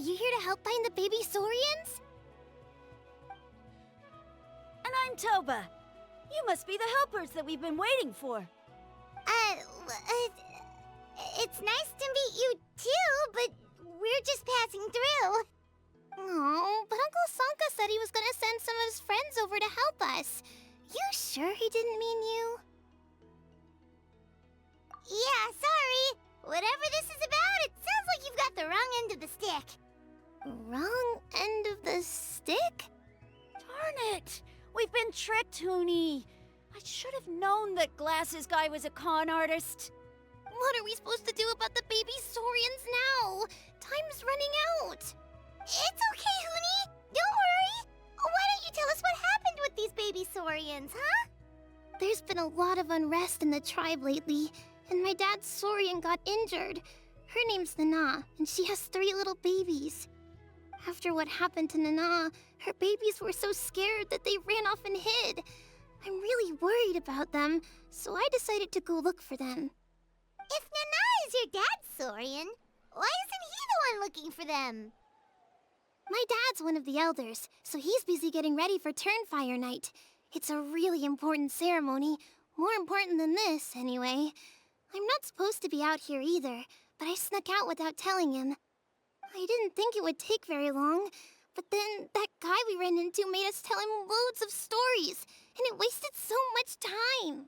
Are you here to help find the baby Saurians? And I'm Toba. You must be the helpers that we've been waiting for. It's nice to meet you too, but we're just passing through. Oh, but Uncle Sanka said he was gonna send some of his friends over to help us. You sure he didn't mean you? Yeah, sorry. Whatever this is about, it sounds like you've got the wrong end of the stick. Wrong end of the stick? Darn it! We've been tricked, Huni. I should have known that Glasses Guy was a con artist. What are we supposed to do about the baby Saurians now? Time's running out. It's okay, Huni. Don't worry. Why don't you tell us what happened with these baby Saurians, huh? There's been a lot of unrest in the tribe lately, and my dad's Saurian got injured. Her name's Nana, and she has 3 little babies. After what happened to Nana, her babies were so scared that they ran off and hid. I'm really worried about them, so I decided to go look for them. If Nana is your dad's Saurian, why isn't he the one looking for them? My dad's one of the elders, so he's busy getting ready for Turnfire night. It's a really important ceremony, more important than this, anyway. I'm not supposed to be out here either, but I snuck out without telling him. I didn't think it would take very long, but then that guy we ran into made us tell him loads of stories, and it wasted so much time.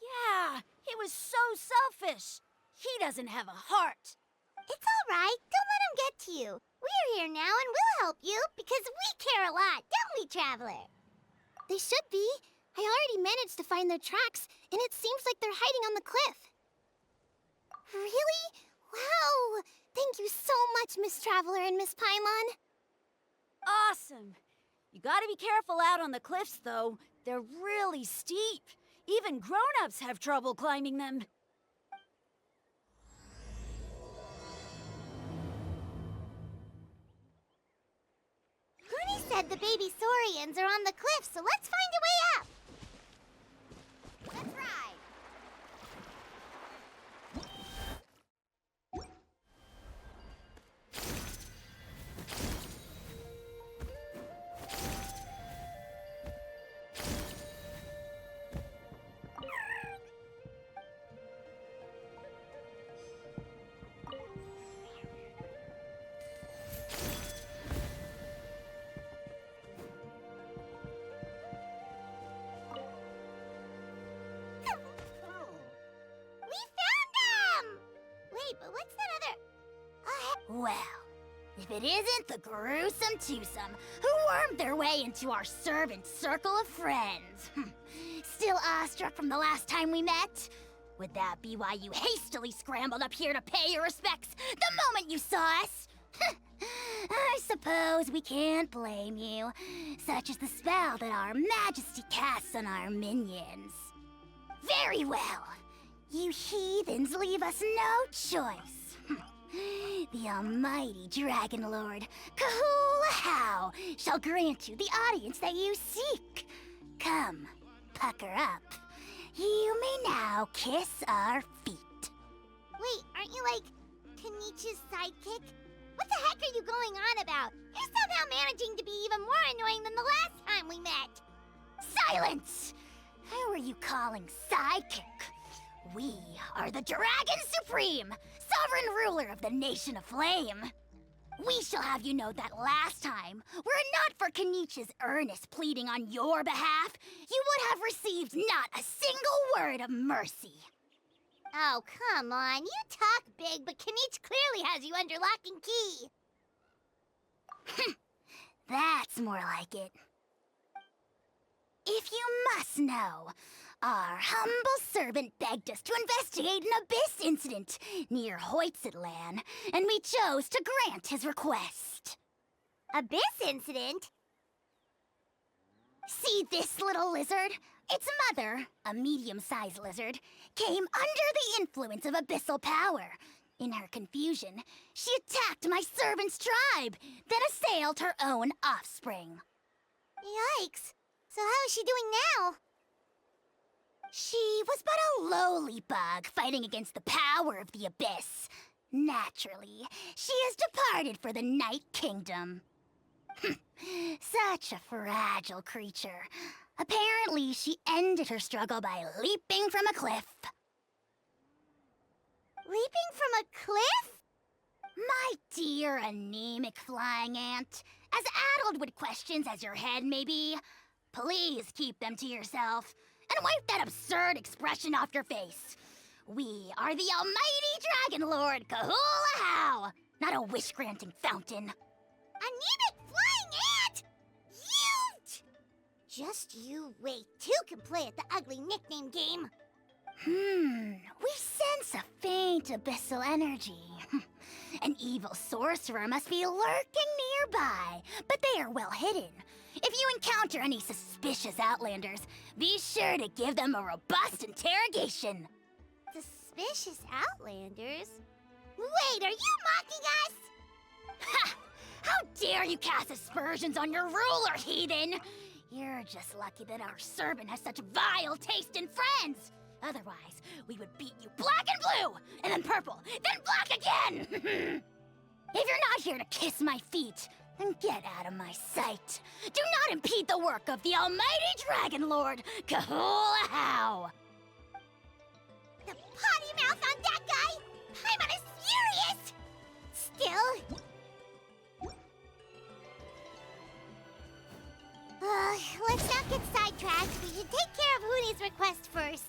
Yeah, he was so selfish. He doesn't have a heart. It's all right. Don't let him get to you. We're here now and we'll help you because we care a lot, don't we, Traveler? They should be. I already managed to find their tracks, and it seems like they're hiding on the cliff. Really? Wow! Thank you so much, Miss Traveler and Miss Paimon. Awesome. You gotta be careful out on the cliffs, though. They're really steep. Even grown-ups have trouble climbing them. Huni said the baby Saurians are on the cliff, so let's find a way up. Let's ride. But what's that other... Well, if it isn't the gruesome twosome who wormed their way into our servant circle of friends. Still awestruck from the last time we met? Would that be why you hastily scrambled up here to pay your respects the moment you saw us? I suppose we can't blame you. Such is the spell that our majesty casts on our minions. Very well. You heathens leave us no choice. The almighty Dragon Lord, Kahula shall grant you the audience that you seek. Come, pucker up. You may now kiss our feet. Wait, aren't you like Kenichi's sidekick? What the heck are you going on about? You're somehow managing to be even more annoying than the last time we met. Silence! Who are you calling sidekick? We are the Dragon Supreme, sovereign ruler of the Nation of Flame. We shall have you know that last time, were it not for Kenichi's earnest pleading on your behalf, you would have received not a single word of mercy. Oh, come on. You talk big, but Kinich clearly has you under lock and key. That's more like it. If you must know, our humble servant begged us to investigate an abyss incident near Hoytsidlan, and we chose to grant his request. Abyss incident? See this little lizard? Its mother, a medium-sized lizard, came under the influence of abyssal power. In her confusion, she attacked my servant's tribe, then assailed her own offspring. Yikes! So how is she doing now? She was but a lowly bug fighting against the power of the abyss. Naturally, she has departed for the Night Kingdom. Such a fragile creature. Apparently, she ended her struggle by leaping from a cliff. Leaping from a cliff? My dear anemic flying ant, as addled with questions as your head may be, please keep them to yourself and wipe that absurd expression off your face. We are the almighty Dragon Lord Kahula-How, not a wish-granting fountain. Anemic flying ant! Just you wait. Two can play at the ugly nickname game. We sense a faint abyssal energy. An evil sorcerer must be lurking nearby, but they are well hidden. If you encounter any suspicious outlanders, be sure to give them a robust interrogation. Suspicious outlanders? Wait, are you mocking us? Ha! How dare you cast aspersions on your ruler, heathen! You're just lucky that our servant has such vile taste in friends. Otherwise, we would beat you black and blue, and then purple, then black again! If you're not here to kiss my feet, then get out of my sight. Do not impede the work of the almighty Dragon Lord, Kahula-How! The potty mouth on that guy! Paimon is furious! Still... let's not get sidetracked. We should take care of Huni's request first.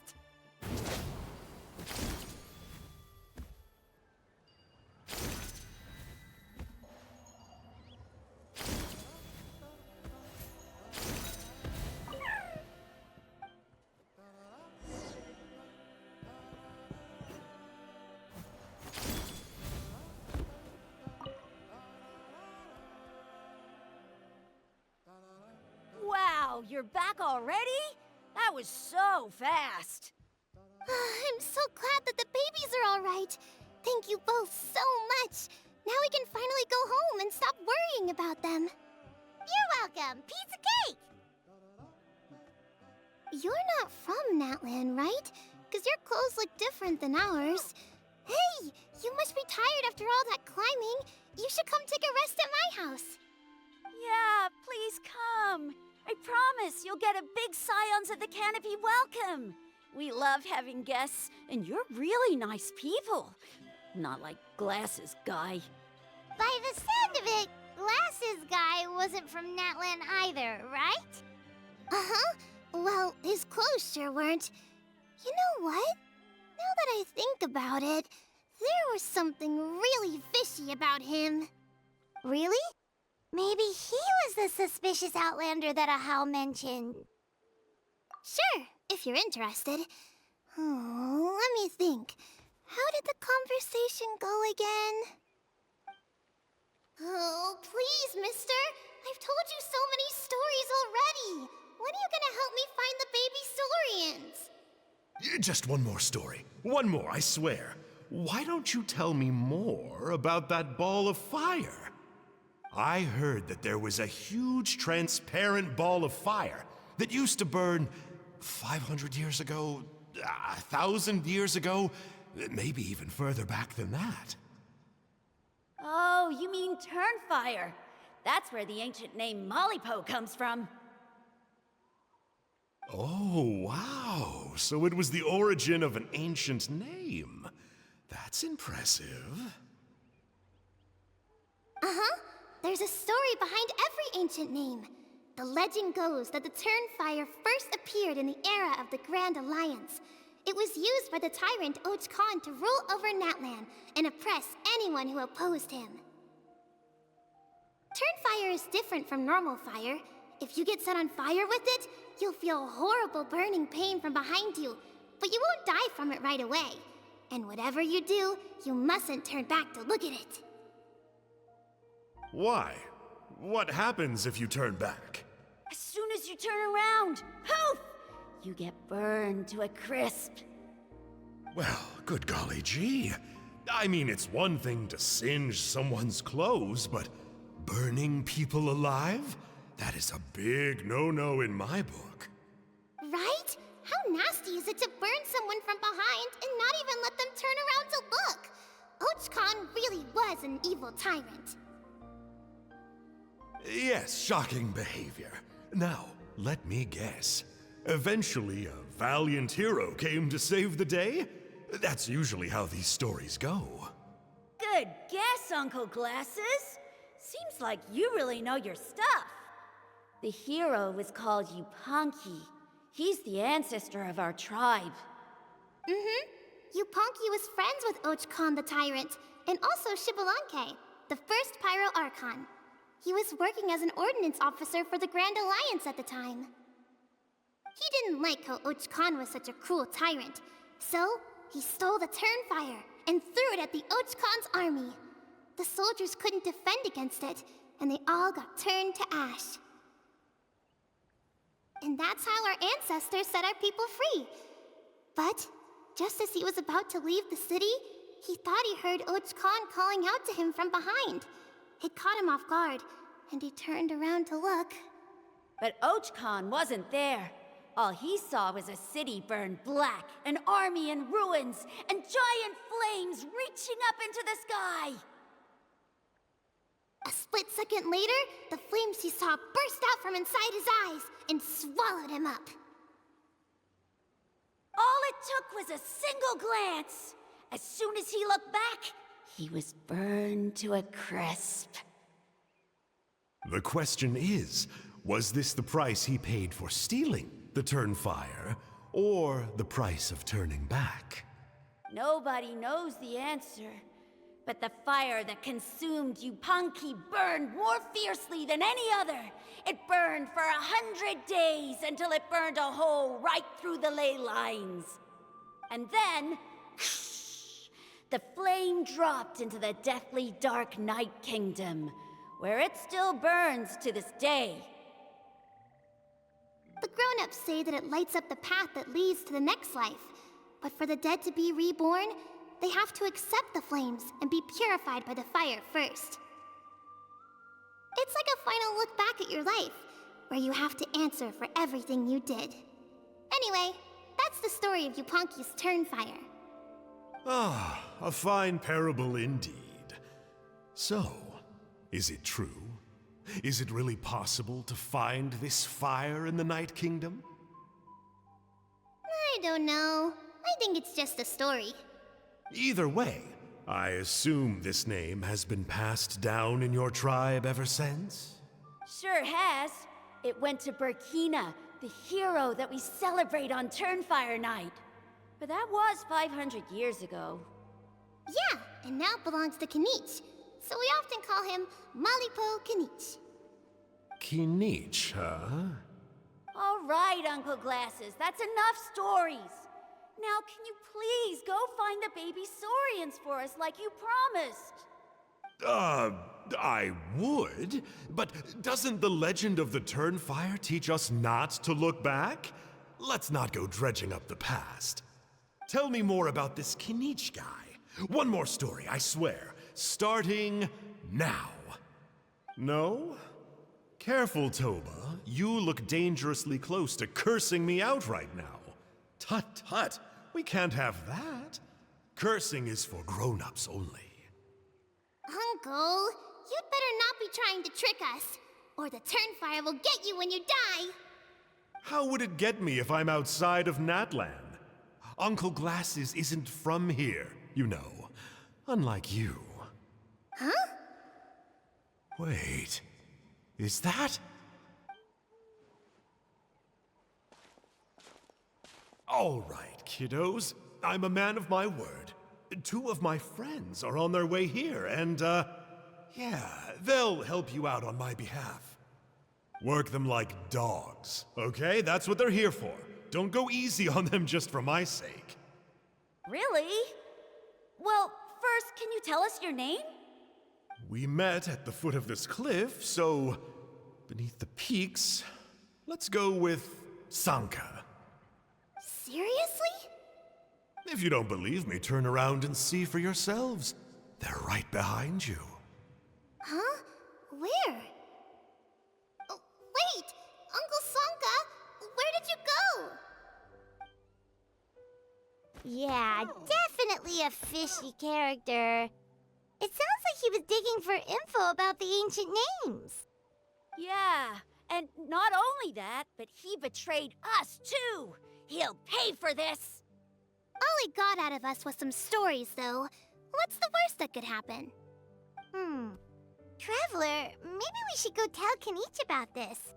Wow, you're back already? That was so fast. I'm so glad that the babies are all right. Thank you both so much. Now we can finally go home and stop worrying about them. You're welcome. Piece of cake! You're not from Natlan, right? Because your clothes look different than ours. Hey, you must be tired after all that climbing. You should come take a rest at my house. Yeah, please come. I promise you'll get a big Scions at the Canopy welcome. We love having guests, and you're really nice people. Not like Glasses Guy. By the sound of it, Glasses Guy wasn't from Natlan either, right? Uh-huh. Well, his clothes sure weren't. You know what? Now that I think about it, there was something really fishy about him. Really? Maybe he was the suspicious outlander that Ahau mentioned. Sure, if you're interested. Oh, let me think. How did the conversation go again? Oh, please, mister. I've told you so many stories already. When are you gonna help me find the baby Saurians? Just one more story. One more, I swear. Why don't you tell me more about that ball of fire? I heard that there was a huge transparent ball of fire that used to burn 500 years ago, 1,000 years ago, maybe even further back than that. Oh, you mean Turnfire. That's where the ancient name Mollypo comes from. Oh, wow. So it was the origin of an ancient name. That's impressive. Uh-huh. There's a story behind every ancient name. The legend goes that the Turnfire first appeared in the era of the Grand Alliance. It was used by the tyrant Och Khan to rule over Natlan and oppress anyone who opposed him. Turnfire is different from normal fire. If you get set on fire with it, you'll feel horrible burning pain from behind you, but you won't die from it right away. And whatever you do, you mustn't turn back to look at it. Why? What happens if you turn back? As soon as you turn around, poof! You get burned to a crisp. Well, good golly gee. I mean, it's one thing to singe someone's clothes, but burning people alive? That is a big no-no in my book. Right? How nasty is it to burn someone from behind and not even let them turn around to look? Och Khan an evil tyrant. Yes, shocking behavior. Now, let me guess. Eventually, a valiant hero came to save the day? That's usually how these stories go. Good guess, Uncle Glasses. Seems like you really know your stuff. The hero was called Yupanqui. He's the ancestor of our tribe. Yupanqui was friends with Ochkon the Tyrant, and also Shibalanke, the first Pyro Archon. He was working as an ordnance officer for the Grand Alliance at the time. He didn't like how Ochkon was such a cruel tyrant, so he stole the Turnfire and threw it at the Ochkon's army. The soldiers couldn't defend against it, and they all got turned to ash. And that's how our ancestors set our people free. But just as he was about to leave the city, he thought he heard Ochkon calling out to him from behind. It caught him off guard, and he turned around to look. But Ochkon wasn't there. All he saw was a city burned black, an army in ruins, and giant flames reaching up into the sky. A split second later, the flames he saw burst out from inside his eyes and swallowed him up. All it took was a single glance. As soon as he looked back, he was burned to a crisp. The question is, was this the price he paid for stealing the Turnfire, or the price of turning back? Nobody knows the answer. But the fire that consumed Yupanqui burned more fiercely than any other. It burned for 100 days until it burned a hole right through the ley lines. And then, the flame dropped into the deathly dark Night Kingdom, where it still burns to this day. The grown-ups say that it lights up the path that leads to the next life. But for the dead to be reborn, they have to accept the flames and be purified by the fire first. It's like a final look back at your life, where you have to answer for everything you did. Anyway, that's the story of Yupanqui's Turnfire. Ah, a fine parable indeed. So, is it true? Is it really possible to find this fire in the Night Kingdom? I don't know. I think it's just a story. Either way, I assume this name has been passed down in your tribe ever since? Sure has. It went to Burkina, the hero that we celebrate on Turnfire Night. But that was 500 years ago. Yeah, and now it belongs to Kinich. So we often call him Malipo Kinich. Kinich, huh? All right, Uncle Glasses, that's enough stories. Now, can you please go find the baby Saurians for us like you promised? I would, but doesn't the legend of the Turnfire teach us not to look back? Let's not go dredging up the past. Tell me more about this Kinich guy. One more story, I swear. Starting now. No? Careful, Toba. You look dangerously close to cursing me out right now. Tut tut. We can't have that. Cursing is for grown-ups only. Uncle, you'd better not be trying to trick us, or the Turnfire will get you when you die. How would it get me if I'm outside of Natlan? Uncle Glasses isn't from here, you know. Unlike you. Huh? Wait, is that? All right, kiddos. I'm a man of my word. 2 of my friends are on their way here, and, yeah, they'll help you out on my behalf. Work them like dogs, okay? That's what they're here for. Don't go easy on them just for my sake. Really? Well, first, can you tell us your name? We met at the foot of this cliff, so beneath the peaks, let's go with Sanka. Seriously? If you don't believe me, turn around and see for yourselves. They're right behind you. Huh? Where? Oh, wait! Uncle Sanka, where did you go? Yeah, definitely a fishy character. It sounds like he was digging for info about the ancient names. Yeah, and not only that, but he betrayed us too. He'll pay for this. All he got out of us was some stories, though. What's the worst that could happen? Traveler, maybe we should go tell Kinich about this.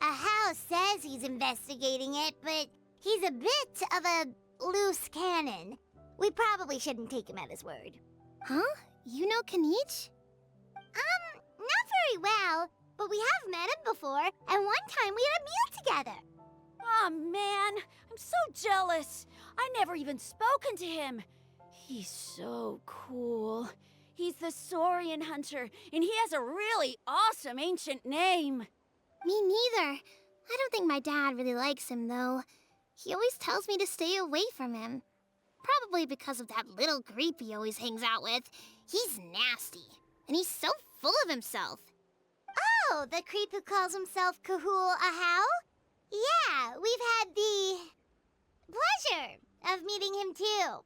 Ahau says he's investigating it, but he's a bit of a loose cannon. We probably shouldn't take him at his word. Huh? You know Kinich? Not very well, but we have met him before, and one time we had a meal together. Aw, man, I'm so jealous. I never even spoken to him. He's so cool. He's the Saurian hunter, and he has a really awesome ancient name. Me neither. I don't think my dad really likes him, though. He always tells me to stay away from him. Probably because of that little creep he always hangs out with. He's nasty, and he's so full of himself. Oh, the creep who calls himself Kahul Ahau? Yeah, we've had the pleasure of meeting him too.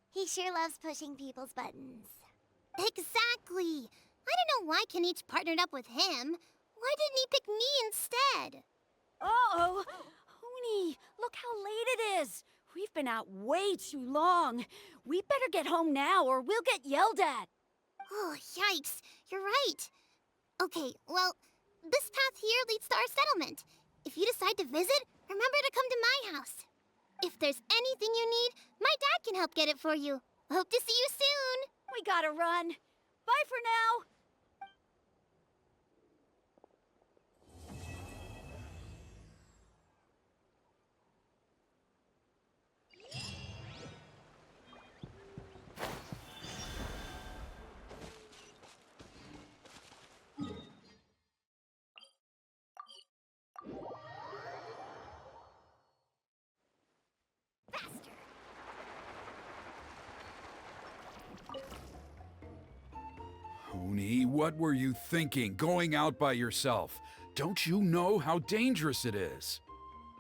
He sure loves pushing people's buttons. Exactly. I don't know why Kinich partnered up with him. Why didn't he pick me instead? Uh-oh. Huni, look how late it is. We've been out way too long. We better get home now or we'll get yelled at. Oh, yikes. You're right. Okay, well, this path here leads to our settlement. If you decide to visit, remember to come to my house. If there's anything you need, my dad can help get it for you. Hope to see you soon. We gotta run. Bye for now. Huni, what were you thinking, going out by yourself? Don't you know how dangerous it is?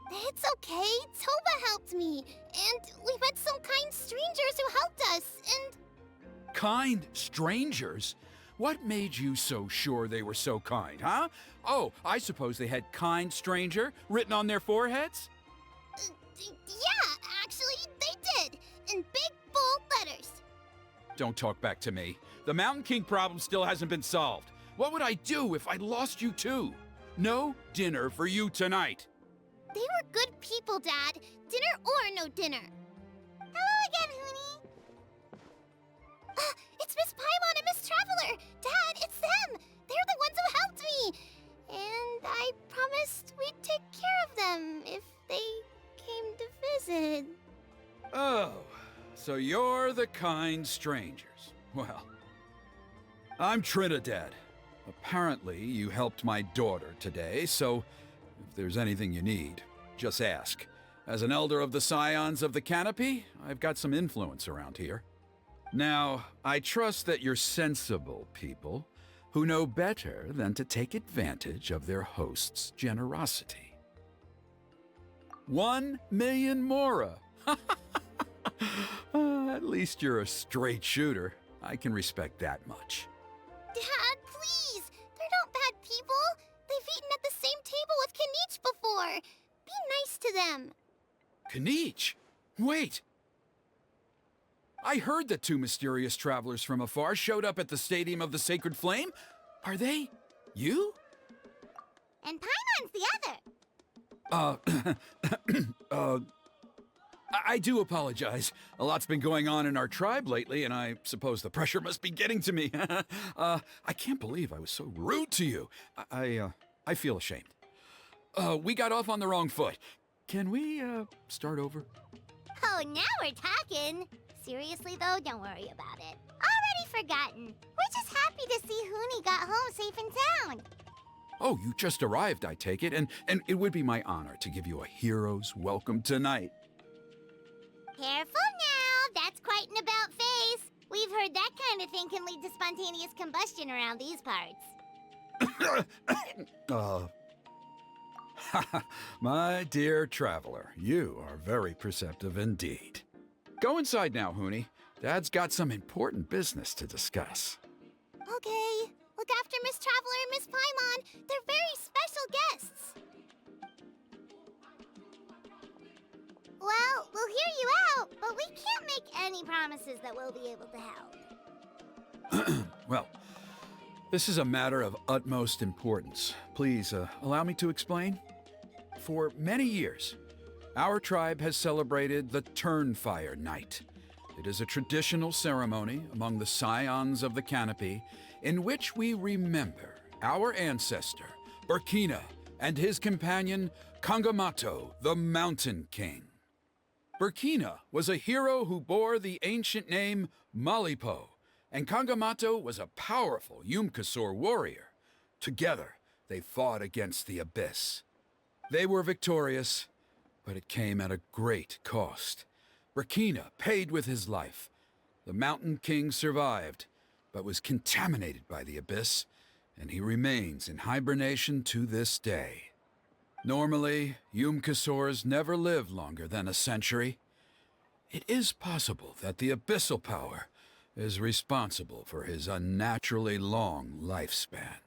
It's okay. Toba helped me. And we met some kind strangers who helped us. And Kind strangers? What made you so sure they were so kind, huh? Oh, I suppose they had kind stranger written on their foreheads? yeah, actually, they did. In big, bold letters. Don't talk back to me. The Mountain King problem still hasn't been solved. What would I do if I lost you too? No dinner for you tonight. They were good people, Dad. Dinner or no dinner. Hello again, Huni. It's Miss Paimon and Miss Traveler. Dad, it's them. They're the ones who helped me. And I promised we'd take care of them if they came to visit. Oh, so you're the kind strangers. Well, I'm Trinidad. Apparently, you helped my daughter today, so if there's anything you need, just ask. As an elder of the Scions of the Canopy, I've got some influence around here. Now, I trust that you're sensible people who know better than to take advantage of their host's generosity. 1 million mora! At least you're a straight shooter. I can respect that much. Dad, please. They're not bad people. They've eaten at the same table with Kinich before. Be nice to them. Kinich? Wait! I heard that 2 mysterious travelers from afar showed up at the Stadium of the Sacred Flame. Are they you? And Paimon's the other. I do apologize. A lot's been going on in our tribe lately, and I suppose the pressure must be getting to me. I can't believe I was so rude to you. I feel ashamed. We got off on the wrong foot. Can we, start over? Oh, now we're talking. Seriously, though, don't worry about it. Already forgotten. We're just happy to see Huni got home safe and sound. Oh, you just arrived, I take it, and it would be my honor to give you a hero's welcome tonight. Careful now. That's quite an about-face. We've heard that kind of thing can lead to spontaneous combustion around these parts. My dear traveler, you are very perceptive indeed. Go inside now, Huni. Dad's got some important business to discuss. Okay. Look after Miss Traveler and Miss Paimon. They're very special guests. Well, we'll hear you out, but we can't make any promises that we'll be able to help. Well, this is a matter of utmost importance. Please, allow me to explain. For many years, our tribe has celebrated the Turnfire Night. It is a traditional ceremony among the Scions of the Canopy in which we remember our ancestor, Burkina, and his companion, Kangamato, the Mountain King. Burkina was a hero who bore the ancient name Malipo, and Kangamato was a powerful Yupanqui warrior. Together, they fought against the Abyss. They were victorious, but it came at a great cost. Burkina paid with his life. The Mountain King survived, but was contaminated by the Abyss, and he remains in hibernation to this day. Normally, Yupanqui never live longer than a century. It is possible that the abyssal power is responsible for his unnaturally long lifespan.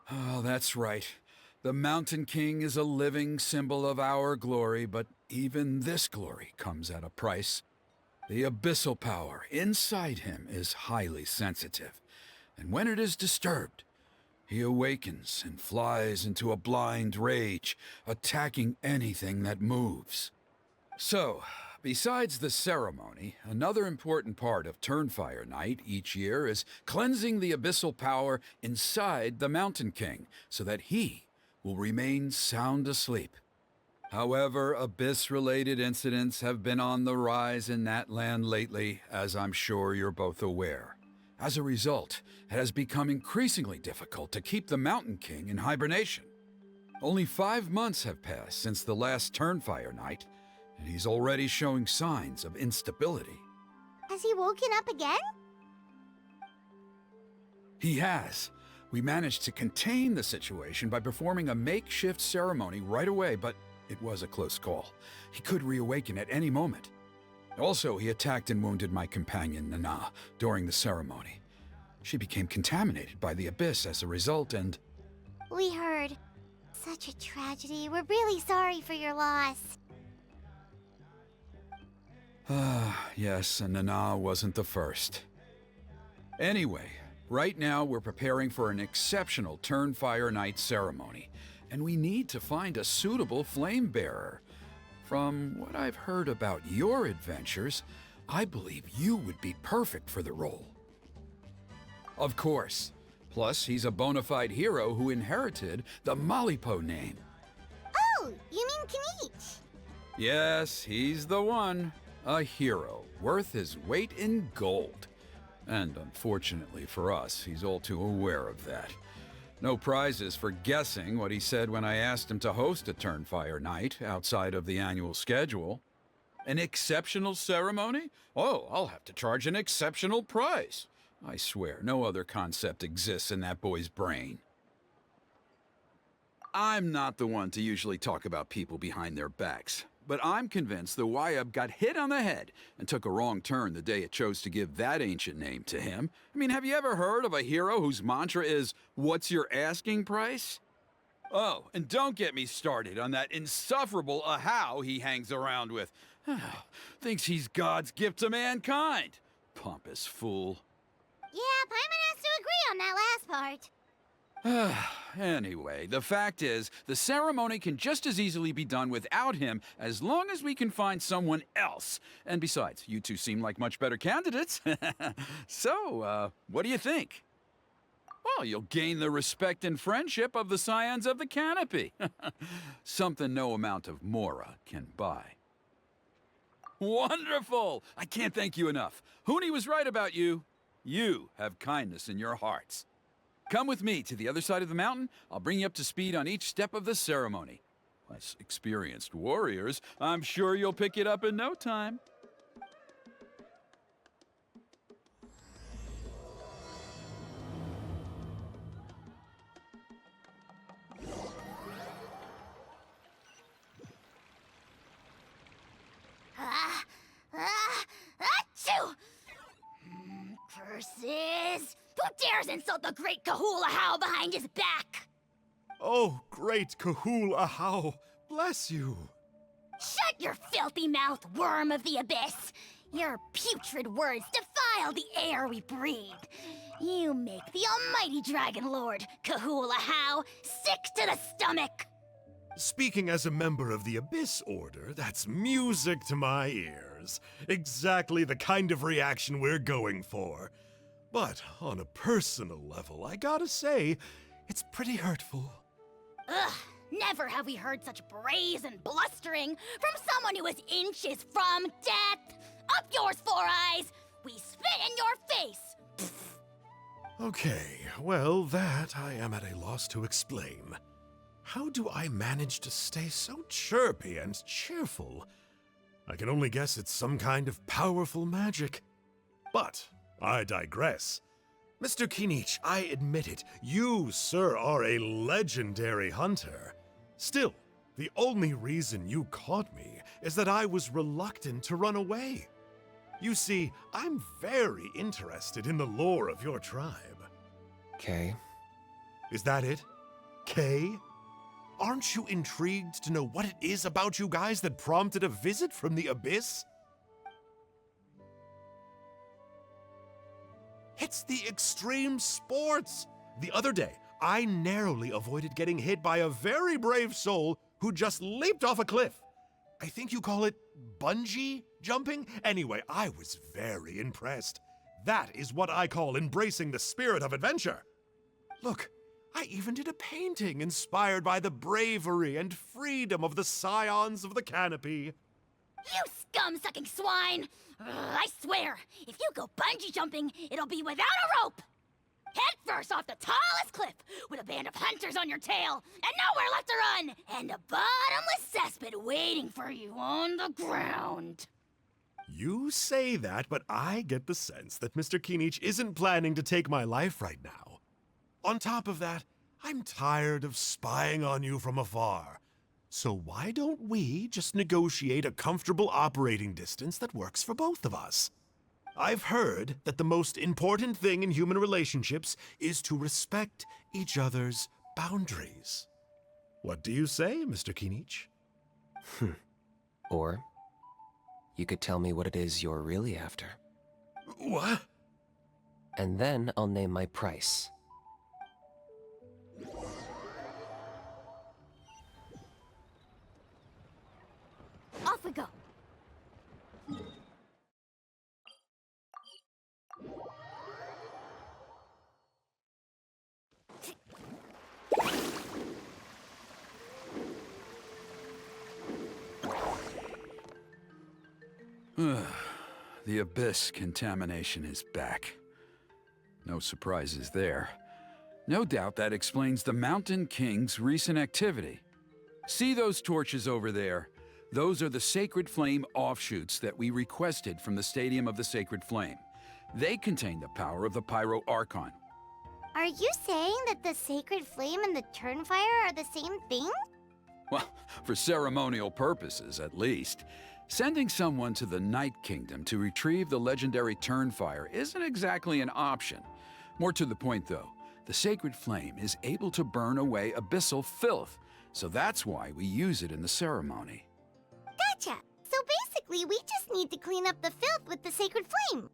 Oh, that's right. The Mountain King is a living symbol of our glory, but even this glory comes at a price. The abyssal power inside him is highly sensitive, and when it is disturbed, he awakens and flies into a blind rage, attacking anything that moves. So, besides the ceremony, another important part of Turnfire Night each year is cleansing the abyssal power inside the Mountain King so that he will remain sound asleep. However, Abyss-related incidents have been on the rise in that land lately, as I'm sure you're both aware. As a result, it has become increasingly difficult to keep the Mountain King in hibernation. Only 5 months have passed since the last Turnfire Night, and he's already showing signs of instability. Has he woken up again? He has. We managed to contain the situation by performing a makeshift ceremony right away, but it was a close call. He could reawaken at any moment. Also, he attacked and wounded my companion, Nana, during the ceremony. She became contaminated by the Abyss as a result, and... We heard. Such a tragedy. We're really sorry for your loss. Yes, and Nana wasn't the first. Anyway, right now we're preparing for an exceptional Turnfire Night ceremony, and we need to find a suitable flame bearer. From what I've heard about your adventures, I believe you would be perfect for the role. Of course. Plus, he's a bona fide hero who inherited the Malipo name. Oh, you mean Kinich? Yes, he's the one. A hero, worth his weight in gold. And unfortunately for us, he's all too aware of that. No prizes for guessing what he said when I asked him to host a Turnfire Night outside of the annual schedule. An exceptional ceremony? Oh, I'll have to charge an exceptional price. I swear, no other concept exists in that boy's brain. I'm not the one to usually talk about people behind their backs, but I'm convinced the Wyab got hit on the head and took a wrong turn the day it chose to give that ancient name to him. I mean, have you ever heard of a hero whose mantra is, "What's your asking price?" Oh, and don't get me started on that insufferable Ahau he hangs around with. Thinks he's God's gift to mankind. Pompous fool. Yeah, Paimon has to agree on that last part. Anyway, the fact is, the ceremony can just as easily be done without him as long as we can find someone else. And besides, you two seem like much better candidates. So, what do you think? Well, you'll gain the respect and friendship of the Scions of the Canopy. Something no amount of Mora can buy. Wonderful! I can't thank you enough. Huni was right about you. You have kindness in your hearts. Come with me to the other side of the mountain. I'll bring you up to speed on each step of the ceremony. As experienced warriors, I'm sure you'll pick it up in no time. Achoo! Curses! Who dares insult the great Kahula behind his back? Oh, great Kahul Ahau, bless you. Shut your filthy mouth, worm of the abyss! Your putrid words defile the air we breathe. You make the almighty Dragon Lord, Kahula sick to the stomach! Speaking as a member of the Abyss Order, that's music to my ears. Exactly the kind of reaction we're going for. But on a personal level, I gotta say, it's pretty hurtful. Ugh, never have we heard such brazen blustering from someone who is inches from death! Up yours, Four Eyes! We spit in your face! Okay, well, that I am at a loss to explain. How do I manage to stay so chirpy and cheerful? I can only guess it's some kind of powerful magic. But I digress. Mr. Kinich, I admit it, you, sir, are a legendary hunter. Still, the only reason you caught me is that I was reluctant to run away. You see, I'm very interested in the lore of your tribe. Kay? Is that it? Kay? Aren't you intrigued to know what it is about you guys that prompted a visit from the Abyss? It's the extreme sports! The other day, I narrowly avoided getting hit by a very brave soul who just leaped off a cliff. I think you call it bungee jumping? Anyway, I was very impressed. That is what I call embracing the spirit of adventure. Look, I even did a painting inspired by the bravery and freedom of the Scions of the Canopy. You scum-sucking swine! I swear, if you go bungee jumping, it'll be without a rope! Head first off the tallest cliff, with a band of hunters on your tail, and nowhere left to run, and a bottomless cesspit waiting for you on the ground. You say that, but I get the sense that Mr. Kinich isn't planning to take my life right now. On top of that, I'm tired of spying on you from afar. So why don't we just negotiate a comfortable operating distance that works for both of us? I've heard that the most important thing in human relationships is to respect each other's boundaries. What do you say, Mr. Kinich? Or you could tell me what it is you're really after. What? And then I'll name my price. Off we go. The Abyss contamination is back. No surprises there. No doubt that explains the Mountain King's recent activity. See those torches over there? Those are the Sacred Flame offshoots that we requested from the Stadium of the Sacred Flame. They contain the power of the Pyro Archon. Are you saying that the Sacred Flame and the Turnfire are the same thing? Well, for ceremonial purposes, at least. Sending someone to the Night Kingdom to retrieve the legendary Turnfire isn't exactly an option. More to the point, though, the Sacred Flame is able to burn away abyssal filth, so that's why we use it in the ceremony. Gotcha! So basically, we just need to clean up the filth with the Sacred Flame.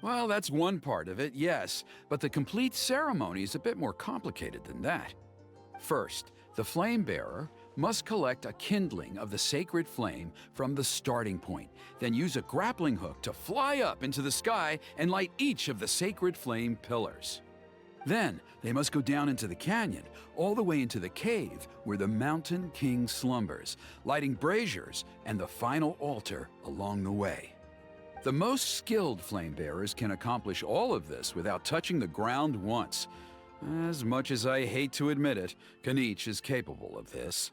Well, that's one part of it, yes, but the complete ceremony is a bit more complicated than that. First, the flame bearer must collect a kindling of the sacred flame from the starting point, then use a grappling hook to fly up into the sky and light each of the sacred flame pillars. Then, they must go down into the canyon, all the way into the cave where the Mountain King slumbers, lighting braziers and the final altar along the way. The most skilled flame bearers can accomplish all of this without touching the ground once. As much as I hate to admit it, Kinich is capable of this.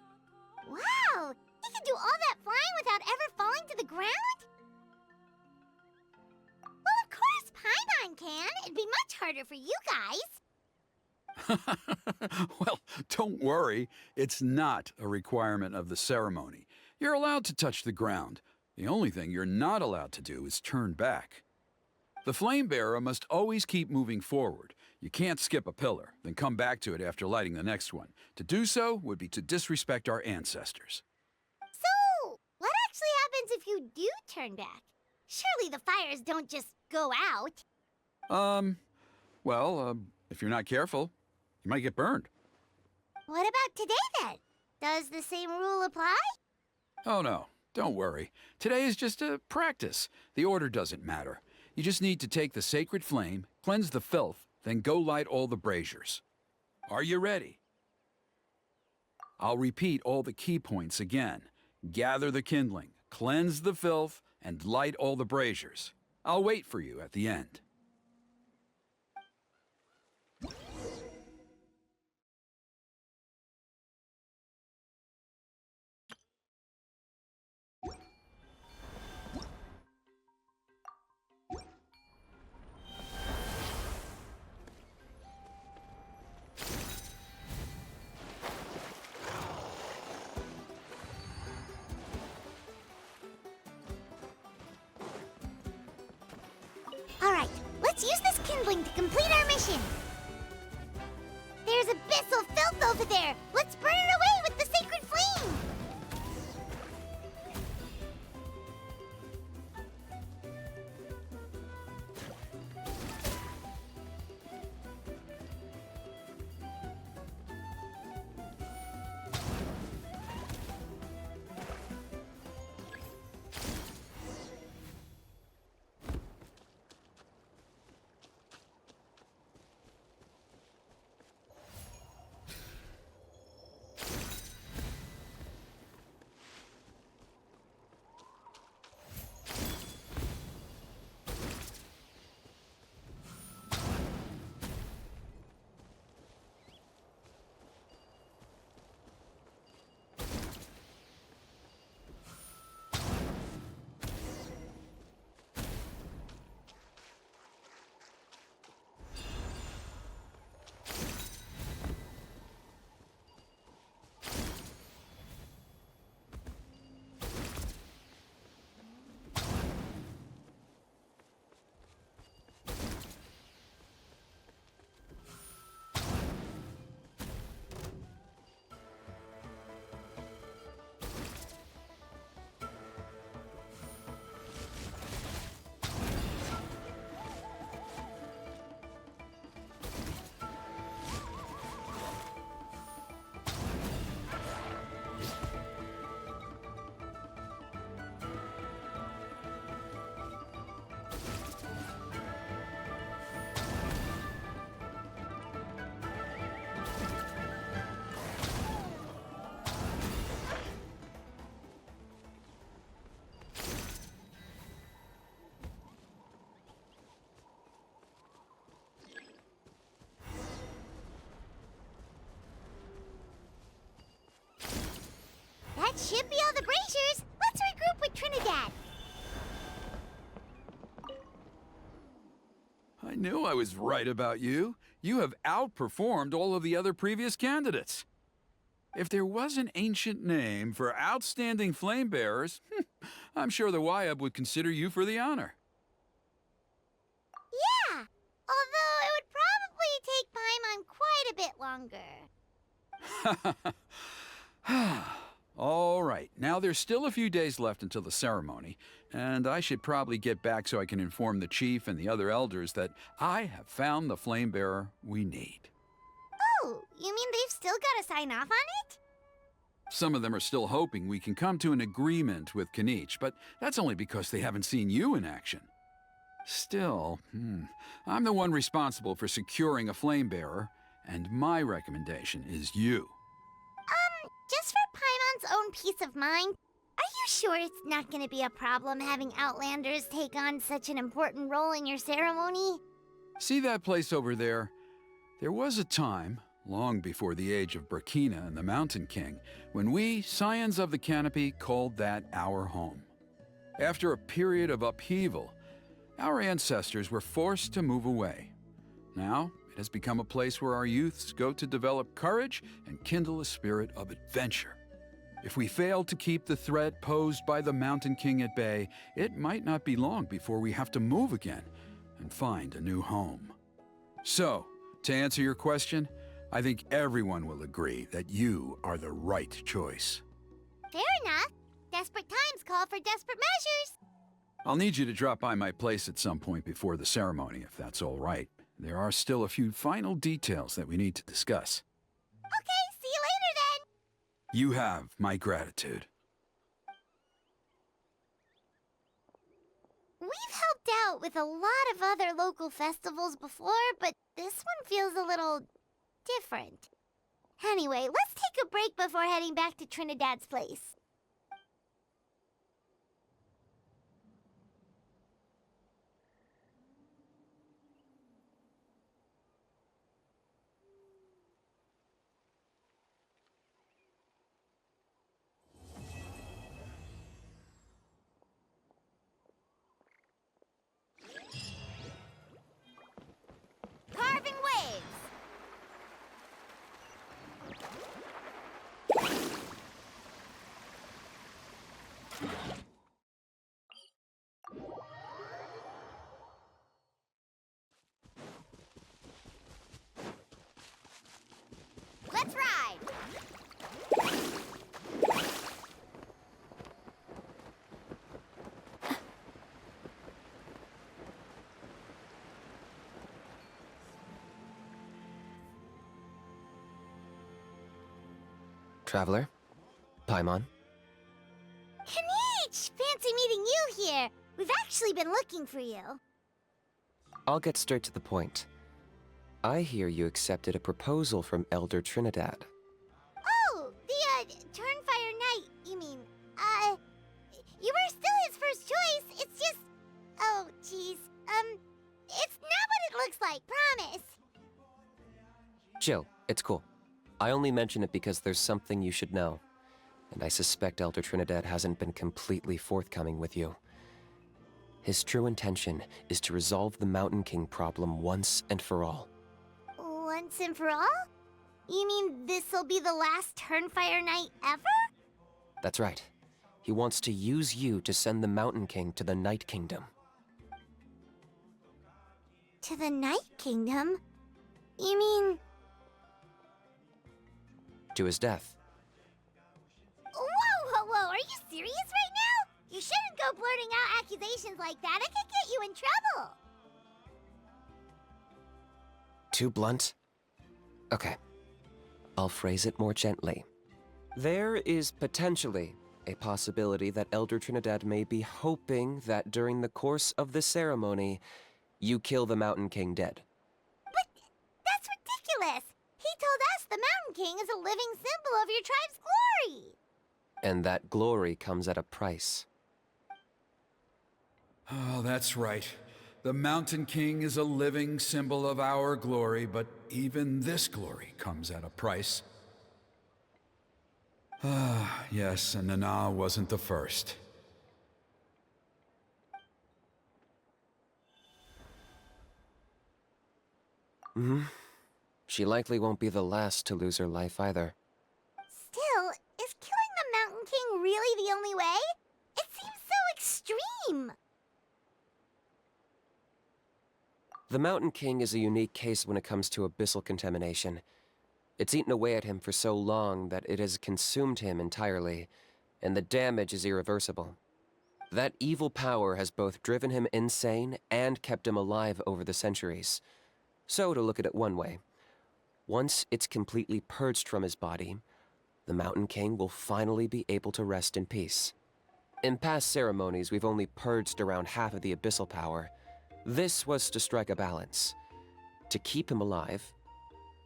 Wow! He can do all that flying without ever falling to the ground? Well, of course Paimon can. It'd be much harder for you guys. Well, don't worry. It's not a requirement of the ceremony. You're allowed to touch the ground. The only thing you're not allowed to do is turn back. The flame bearer must always keep moving forward. You can't skip a pillar, then come back to it after lighting the next one. To do so would be to disrespect our ancestors. So, what actually happens if you do turn back? Surely the fires don't just go out. If you're not careful, you might get burned. What about today then? Does the same rule apply? Oh no, don't worry. Today is just a practice. The order doesn't matter. You just need to take the sacred flame, cleanse the filth, then go light all the braziers. Are you ready? I'll repeat all the key points again. Gather the kindling, cleanse the filth, and light all the braziers. I'll wait for you at the end. Alright, let's use this kindling to complete our mission. There's abyssal filth over there. Let's burn it away with the sacred flame. That should be all the braziers. Let's regroup with Trinidad. I knew I was right about you. You have outperformed all of the other previous candidates. If there was an ancient name for outstanding flame bearers, I'm sure the Wyab would consider you for the honor. Yeah, although it would probably take Paimon quite a bit longer. All right, now there's still a few days left until the ceremony, and I should probably get back so I can inform the chief and the other elders that I have found the flame bearer we need. Oh, you mean they've still got to sign off on it? Some of them are still hoping we can come to an agreement with Kinich, but that's only because they haven't seen you in action. Still, I'm the one responsible for securing a flame bearer, and my recommendation is you. Just for Paimon's own peace of mind, are you sure it's not going to be a problem having Outlanders take on such an important role in your ceremony? See that place over there? There was a time, long before the age of Burkina and the Mountain King, when we, Scions of the Canopy, called that our home. After a period of upheaval, our ancestors were forced to move away. Now, it has become a place where our youths go to develop courage and kindle a spirit of adventure. If we fail to keep the threat posed by the Mountain King at bay, it might not be long before we have to move again. and find a new home. So, to answer your question, I think everyone will agree that you are the right choice. Fair enough. Desperate times call for desperate measures. I'll need you to drop by my place at some point before the ceremony, if that's all right. There are still a few final details that we need to discuss. Okay, see you later then. You have my gratitude. We've helped out with a lot of other local festivals before, but this one feels a little different. Anyway, let's take a break before heading back to Trinidad's place. Carving waves! Let's ride! Traveler? Paimon? Kinich! Fancy meeting you here. We've actually been looking for you. I'll get straight to the point. I hear you accepted a proposal from Elder Trinidad. Oh, the, Turnfire Knight, you mean. You were still his first choice. It's just... Oh, jeez. It's not what it looks like, promise. Chill, it's cool. I only mention it because there's something you should know. And I suspect Elder Trinidad hasn't been completely forthcoming with you. His true intention is to resolve the Mountain King problem once and for all. Once and for all? You mean this'll be the last Turnfire Knight ever? That's right. He wants to use you to send the Mountain King to the Night Kingdom. To the Night Kingdom? You mean... To his death. Whoa, are you serious right now? You shouldn't go blurting out accusations like that. It could get you in trouble. Too blunt? Okay. I'll phrase it more gently. There is potentially a possibility that Elder Trinidad may be hoping that during the course of the ceremony, you kill the Mountain King dead. But that's ridiculous. He told us the Mountain King is a living symbol of your tribe's glory. And that glory comes at a price. Oh, that's right. The Mountain King is a living symbol of our glory, but even this glory comes at a price. Ah, yes, and Nana wasn't the first. She likely won't be the last to lose her life either. Still, is killing the Mountain King really the only way? It seems so extreme. The Mountain King is a unique case when it comes to abyssal contamination. It's eaten away at him for so long that it has consumed him entirely, and the damage is irreversible. That evil power has both driven him insane and kept him alive over the centuries. So, to look at it one way, once it's completely purged from his body, the Mountain King will finally be able to rest in peace. In past ceremonies, we've only purged around half of the abyssal power. This was to strike a balance, to keep him alive,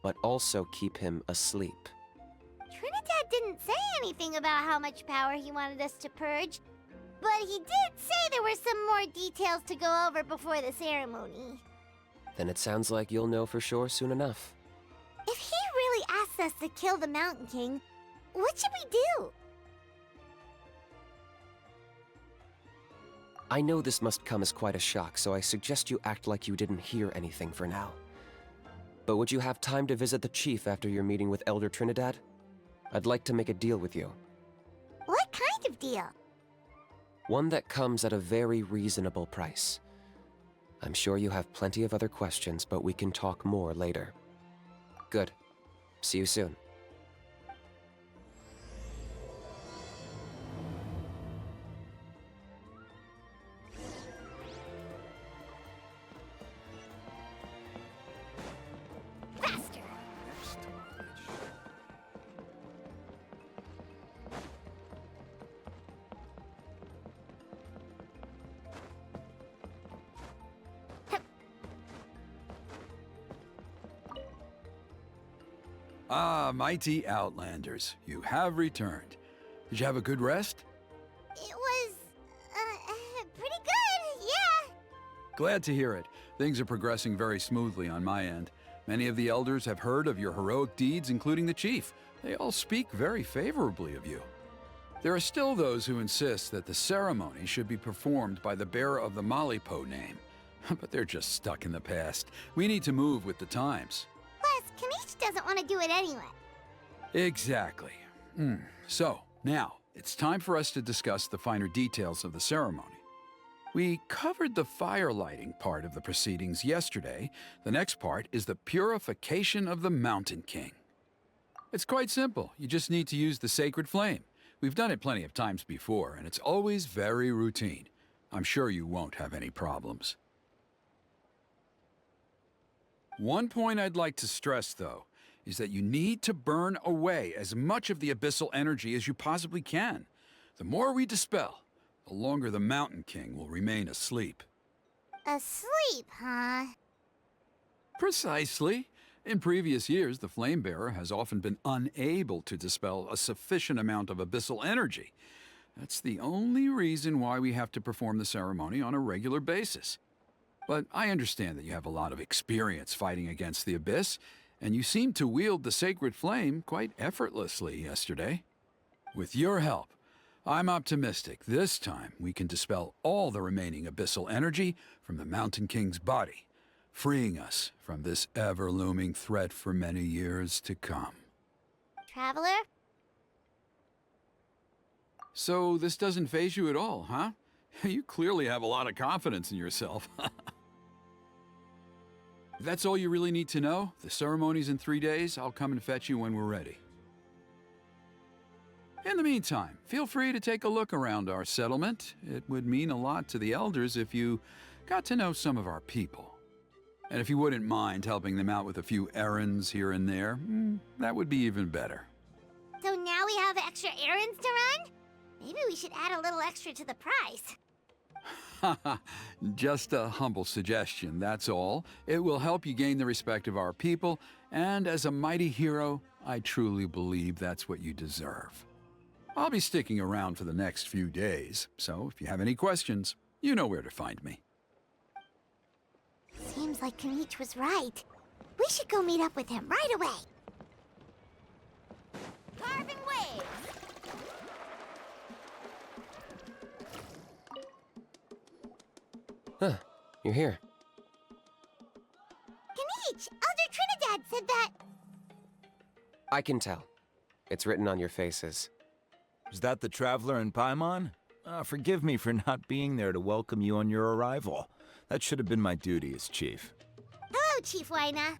but also keep him asleep. Trinidad didn't say anything about how much power he wanted us to purge, but he did say there were some more details to go over before the ceremony. Then it sounds like you'll know for sure soon enough. If he really asks us to kill the Mountain King, what should we do? I know this must come as quite a shock, so I suggest you act like you didn't hear anything for now. But would you have time to visit the chief after your meeting with Elder Trinidad? I'd like to make a deal with you. What kind of deal? One that comes at a very reasonable price. I'm sure you have plenty of other questions, but we can talk more later. Good. See you soon. Faster! Ah, mighty Outlanders, you have returned. Did you have a good rest? It was, pretty good, yeah. Glad to hear it. Things are progressing very smoothly on my end. Many of the elders have heard of your heroic deeds, including the chief. They all speak very favorably of you. There are still those who insist that the ceremony should be performed by the bearer of the Malipo name. But they're just stuck in the past. We need to move with the times. Plus, Kinich doesn't want to do it anyway. Exactly. So, now, it's time for us to discuss the finer details of the ceremony. We covered the fire lighting part of the proceedings yesterday. The next part is the purification of the Mountain King. It's quite simple. You just need to use the sacred flame. We've done it plenty of times before, and it's always very routine. I'm sure you won't have any problems. One point I'd like to stress, though, is that you need to burn away as much of the abyssal energy as you possibly can. The more we dispel, the longer the Mountain King will remain asleep. Asleep, huh? Precisely. In previous years, the Flame Bearer has often been unable to dispel a sufficient amount of abyssal energy. That's the only reason why we have to perform the ceremony on a regular basis. But I understand that you have a lot of experience fighting against the Abyss, and you seemed to wield the sacred flame quite effortlessly yesterday. With your help, I'm optimistic this time we can dispel all the remaining abyssal energy from the Mountain King's body, freeing us from this ever-looming threat for many years to come. Traveler? So this doesn't faze you at all, huh? You clearly have a lot of confidence in yourself. If that's all you really need to know, the ceremony's in 3 days. I'll come and fetch you when we're ready. In the meantime, feel free to take a look around our settlement. It would mean a lot to the elders if you got to know some of our people. And if you wouldn't mind helping them out with a few errands here and there, that would be even better. So now we have extra errands to run? Maybe we should add a little extra to the price. Just a humble suggestion, that's all. It will help you gain the respect of our people, and as a mighty hero, I truly believe that's what you deserve. I'll be sticking around for the next few days, so if you have any questions, you know where to find me. Seems like Kinich was right. We should go meet up with him right away. Carving waves! Huh, you're here. Kinich, Elder Trinidad said that... I can tell. It's written on your faces. Is that the Traveler in Paimon? Forgive me for not being there to welcome you on your arrival. That should have been my duty as chief. Hello, Chief Waina.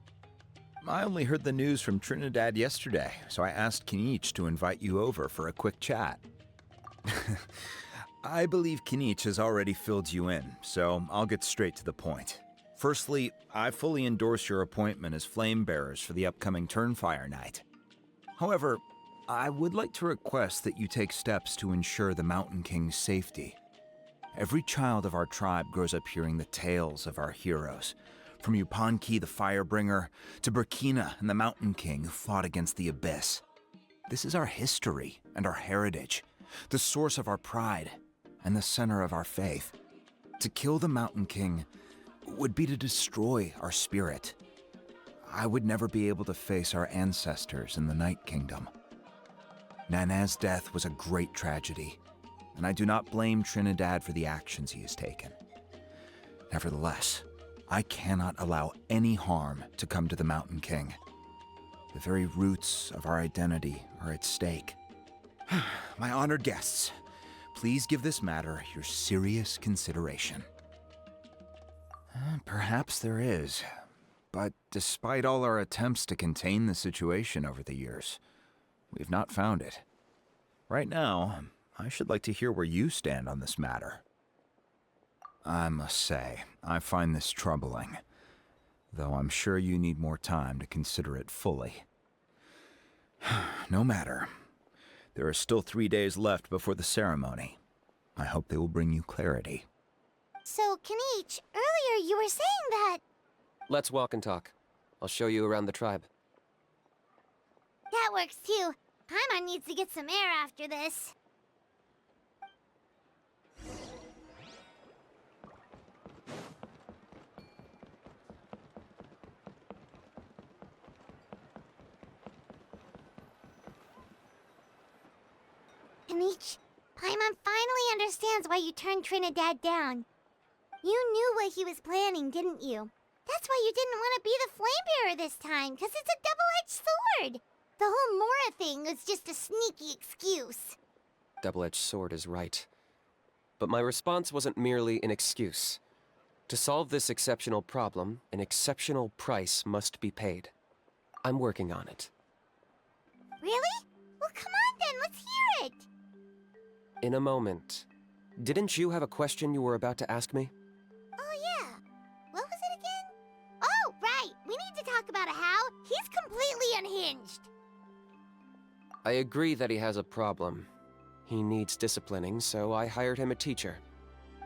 I only heard the news from Trinidad yesterday, so I asked Kinich to invite you over for a quick chat. I believe Kinich has already filled you in, so I'll get straight to the point. Firstly, I fully endorse your appointment as flame bearers for the upcoming Turnfire night. However, I would like to request that you take steps to ensure the Mountain King's safety. Every child of our tribe grows up hearing the tales of our heroes, from Yupanqui the Firebringer to Burkina and the Mountain King who fought against the Abyss. This is our history and our heritage, the source of our pride and the center of our faith. To kill the Mountain King would be to destroy our spirit. I would never be able to face our ancestors in the Night Kingdom. Nana's death was a great tragedy, and I do not blame Trinidad for the actions he has taken. Nevertheless, I cannot allow any harm to come to the Mountain King. The very roots of our identity are at stake. My honored guests, please give this matter your serious consideration. Perhaps there is. But despite all our attempts to contain the situation over the years, we've not found it. Right now, I should like to hear where you stand on this matter. I must say, I find this troubling, though I'm sure you need more time to consider it fully. No matter. There are still 3 days left before the ceremony. I hope they will bring you clarity. So, Kinich, earlier you were saying that... Let's walk and talk. I'll show you around the tribe. That works too. Paimon needs to get some air after this. Kinich, Paimon finally understands why you turned Trinidad down. You knew what he was planning, didn't you? That's why you didn't want to be the Flamebearer this time, because it's a double-edged sword. The whole Mora thing was just a sneaky excuse. Double-edged sword is right. But my response wasn't merely an excuse. To solve this exceptional problem, an exceptional price must be paid. I'm working on it. Really? Well, come on then, let's hear it. In a moment. Didn't you have a question you were about to ask me? Oh, yeah. What was it again? Oh, right. We need to talk about a how. He's completely unhinged. I agree that he has a problem. He needs disciplining, so I hired him a teacher.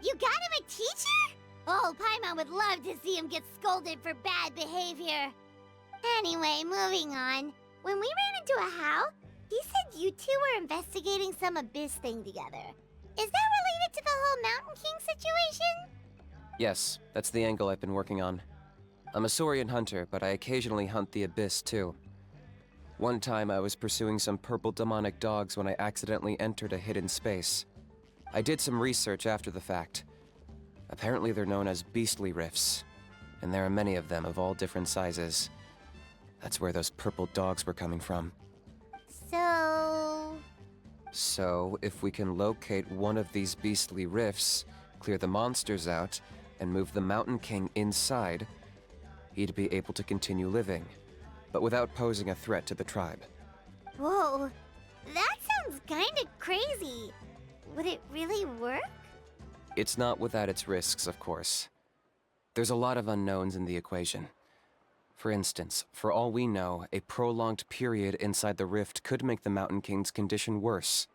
You got him a teacher? Oh, Paimon would love to see him get scolded for bad behavior. Anyway, moving on. When we ran into a how, he said you two were investigating some abyss thing together. Is that related to the whole Mountain King situation? Yes, that's the angle I've been working on. I'm a Saurian hunter, but I occasionally hunt the abyss too. One time I was pursuing some purple demonic dogs when I accidentally entered a hidden space. I did some research after the fact. Apparently they're known as beastly rifts, and there are many of them of all different sizes. That's where those purple dogs were coming from. So, if we can locate one of these beastly rifts, clear the monsters out, and move the Mountain King inside, he'd be able to continue living, but without posing a threat to the tribe. Whoa, that sounds kinda crazy. Would it really work? It's not without its risks, of course. There's a lot of unknowns in the equation. For instance, for all we know, a prolonged period inside the rift could make the Mountain King's condition worse.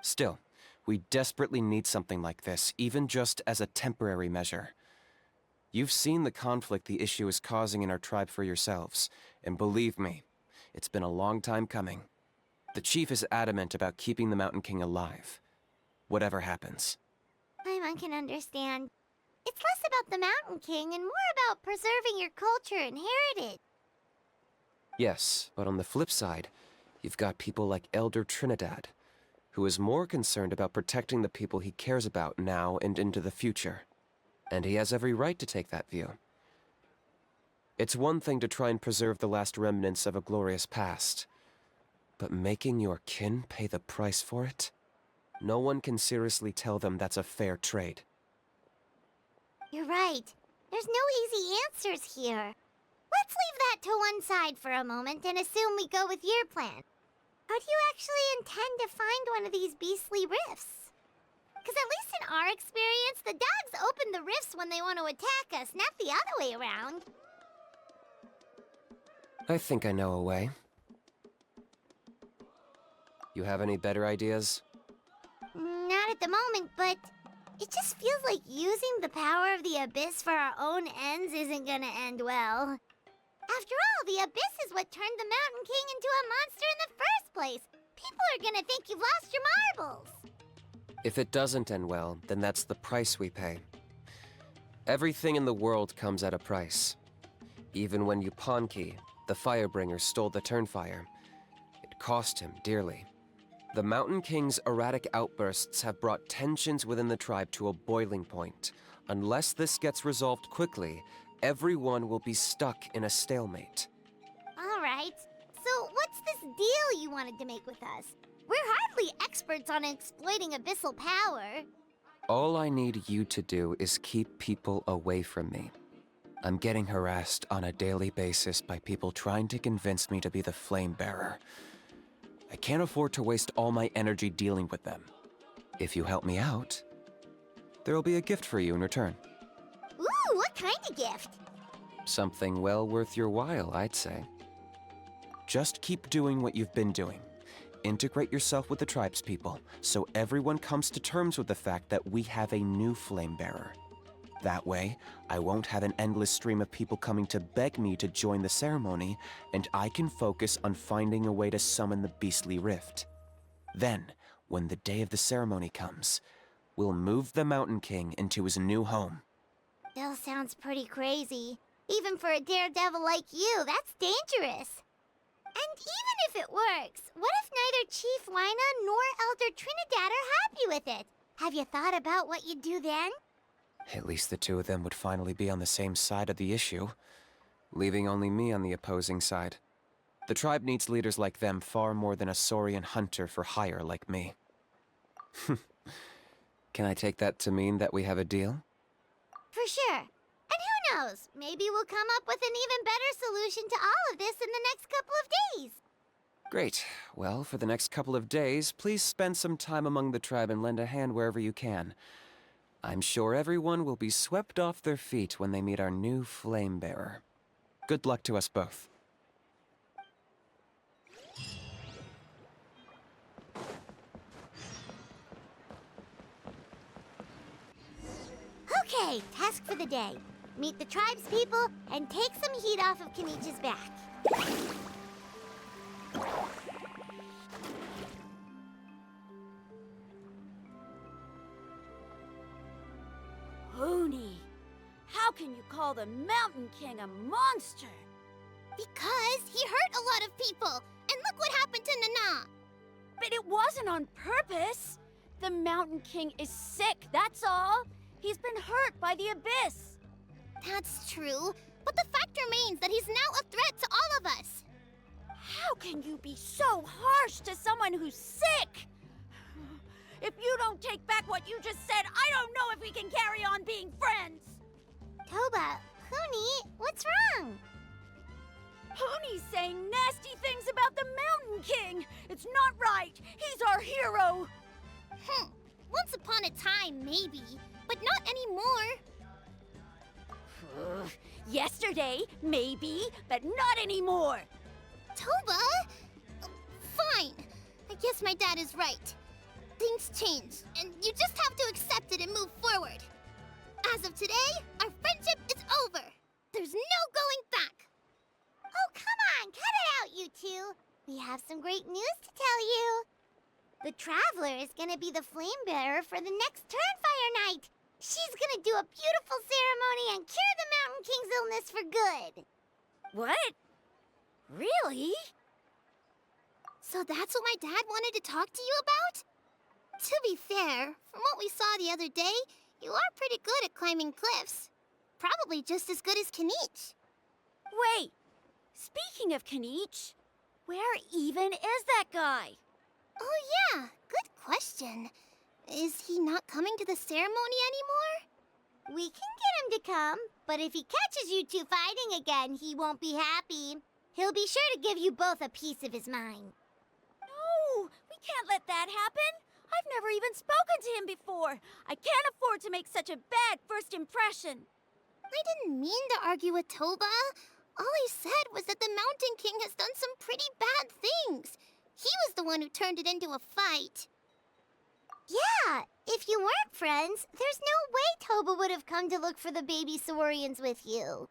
Still, we desperately need something like this, even just as a temporary measure. You've seen the conflict the issue is causing in our tribe for yourselves, and believe me, it's been a long time coming. The chief is adamant about keeping the Mountain King alive, whatever happens. Paimon can understand. It's less about the Mountain King and more about preserving your culture and heritage. Yes, but on the flip side, you've got people like Elder Trinidad, who is more concerned about protecting the people he cares about now and into the future. And he has every right to take that view. It's one thing to try and preserve the last remnants of a glorious past, but making your kin pay the price for it? No one can seriously tell them that's a fair trade. You're right. There's no easy answers here. Let's leave that to one side for a moment and assume we go with your plan. How do you actually intend to find one of these beastly rifts? Because at least in our experience, the dogs open the rifts when they want to attack us, not the other way around. I think I know a way. You have any better ideas? Not at the moment, but it just feels like using the power of the Abyss for our own ends isn't gonna end well. After all, the Abyss is what turned the Mountain King into a monster in the first place. People are gonna think you've lost your marbles. If it doesn't end well, then that's the price we pay. Everything in the world comes at a price. Even when Yupanqui, the Firebringer, stole the Turnfire, it cost him dearly. The Mountain King's erratic outbursts have brought tensions within the tribe to a boiling point. Unless this gets resolved quickly, everyone will be stuck in a stalemate. All right. So what's this deal you wanted to make with us? We're hardly experts on exploiting abyssal power. All I need you to do is keep people away from me. I'm getting harassed on a daily basis by people trying to convince me to be the flame bearer. I can't afford to waste all my energy dealing with them. If you help me out, there'll be a gift for you in return. Ooh, what kind of gift? Something well worth your while, I'd say. Just keep doing what you've been doing. Integrate yourself with the tribespeople, so everyone comes to terms with the fact that we have a new flame bearer. That way, I won't have an endless stream of people coming to beg me to join the ceremony, and I can focus on finding a way to summon the beastly rift. Then, when the day of the ceremony comes, we'll move the Mountain King into his new home. That sounds pretty crazy. Even for a daredevil like you, that's dangerous. And even if it works, what if neither Chief Wyna nor Elder Trinidad are happy with it? Have you thought about what you'd do then? At least the two of them would finally be on the same side of the issue, leaving only me on the opposing side. The tribe needs leaders like them far more than a Saurian hunter for hire like me. Can I take that to mean that we have a deal? For sure. And who knows? Maybe we'll come up with an even better solution to all of this in the next couple of days. Great. Well, for the next couple of days, please spend some time among the tribe and lend a hand wherever you can. I'm sure everyone will be swept off their feet when they meet our new flame bearer. Good luck to us both. Okay, task for the day. Meet the tribespeople and take some heat off of Kinich's back. Hoonie, how can you call the Mountain King a monster? Because he hurt a lot of people, and look what happened to Nana. But it wasn't on purpose. The Mountain King is sick, that's all. He's been hurt by the abyss. That's true, but the fact remains that he's now a threat to all of us. How can you be so harsh to someone who's sick? If you don't take back what you just said, I don't know if we can carry on being friends. Toba, Huni, what's wrong? Hoonie's saying nasty things about the Mountain King. It's not right. He's our hero. Once upon a time, maybe, but not anymore. Yesterday, maybe, but not anymore. Toba? Fine. I guess my dad is right. Things change, and you just have to accept it and move forward. As of today, our friendship is over. There's no going back. Oh, come on, cut it out, you two. We have some great news to tell you. The Traveler is gonna be the flame bearer for the next Turnfire night. She's gonna do a beautiful ceremony and cure the Mountain King's illness for good. What? Really? So that's what my dad wanted to talk to you about? To be fair, from what we saw the other day, you are pretty good at climbing cliffs. Probably just as good as Kinich. Wait, speaking of Kinich, where even is that guy? Oh yeah, good question. Is he not coming to the ceremony anymore? We can get him to come, but if he catches you two fighting again, he won't be happy. He'll be sure to give you both a piece of his mind. No, we can't let that happen. I've never even spoken to him before. I can't afford to make such a bad first impression. I didn't mean to argue with Toba. All I said was that the Mountain King has done some pretty bad things. He was the one who turned it into a fight. Yeah, if you weren't friends, there's no way Toba would have come to look for the baby Saurians with you.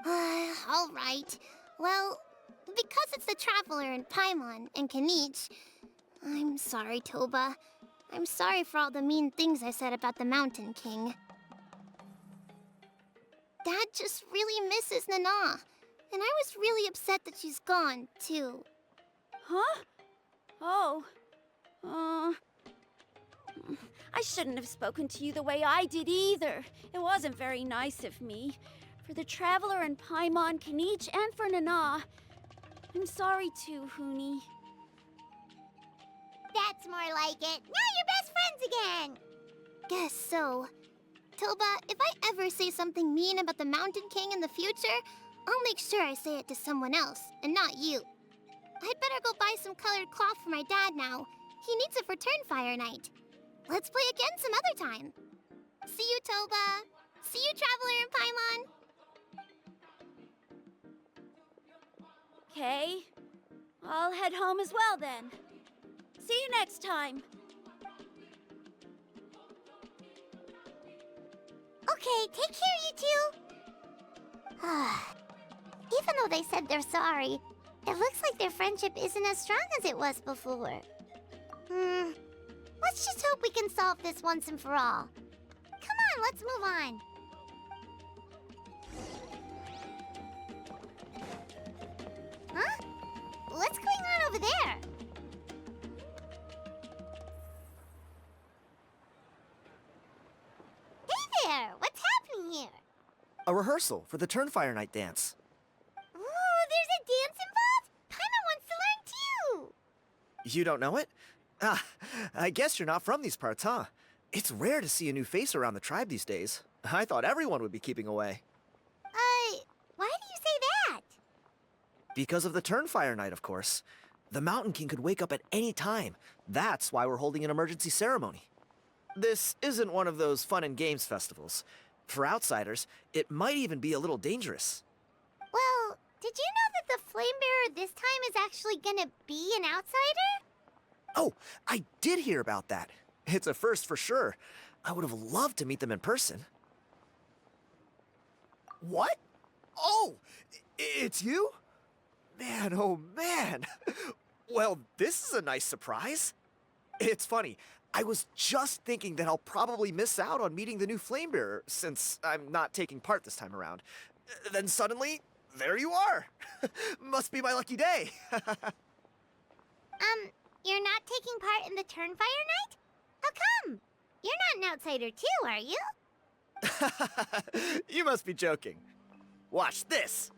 All right. Well, because it's the Traveler and Paimon and Kinich, I'm sorry, Toba. I'm sorry for all the mean things I said about the Mountain King. Dad just really misses Nana, and I was really upset that she's gone, too. Huh? Oh. I shouldn't have spoken to you the way I did either. It wasn't very nice of me. For the Traveler and Paimon, Kinich, and for Nana. I'm sorry too, Huni. That's more like it. Now you're best friends again. Guess so. Toba, if I ever say something mean about the Mountain King in the future, I'll make sure I say it to someone else, and not you. I'd better go buy some colored cloth for my dad now. He needs it for Turnfire night. Let's play again some other time. See you, Toba. See you, Traveler and Paimon. Okay. I'll head home as well then. See you next time. Okay, take care, you two. Even though they said they're sorry, it looks like their friendship isn't as strong as it was before. Let's just hope we can solve this once and for all. Come on, let's move on. Huh? What's going on over there? Hey there! What's happening here? A rehearsal for the Turnfire Night dance. Ooh, there's a dance involved? Paimon wants to learn too! You don't know it? Ah, I guess you're not from these parts, huh? It's rare to see a new face around the tribe these days. I thought everyone would be keeping away. Why do you say that? Because of the Turnfire Night, of course. The Mountain King could wake up at any time. That's why we're holding an emergency ceremony. This isn't one of those fun and games festivals. For outsiders, it might even be a little dangerous. Well, did you know that the Flame Bearer this time is actually gonna be an outsider? Oh, I did hear about that. It's a first for sure. I would have loved to meet them in person. What? Oh, it's you? Man, oh man. Well, this is a nice surprise. It's funny, I was just thinking that I'll probably miss out on meeting the new Flame Bearer since I'm not taking part this time around. Then suddenly, there you are. Must be my lucky day. You're not taking part in the Turnfire night? How come? You're not an outsider too, are you? You must be joking. Watch this.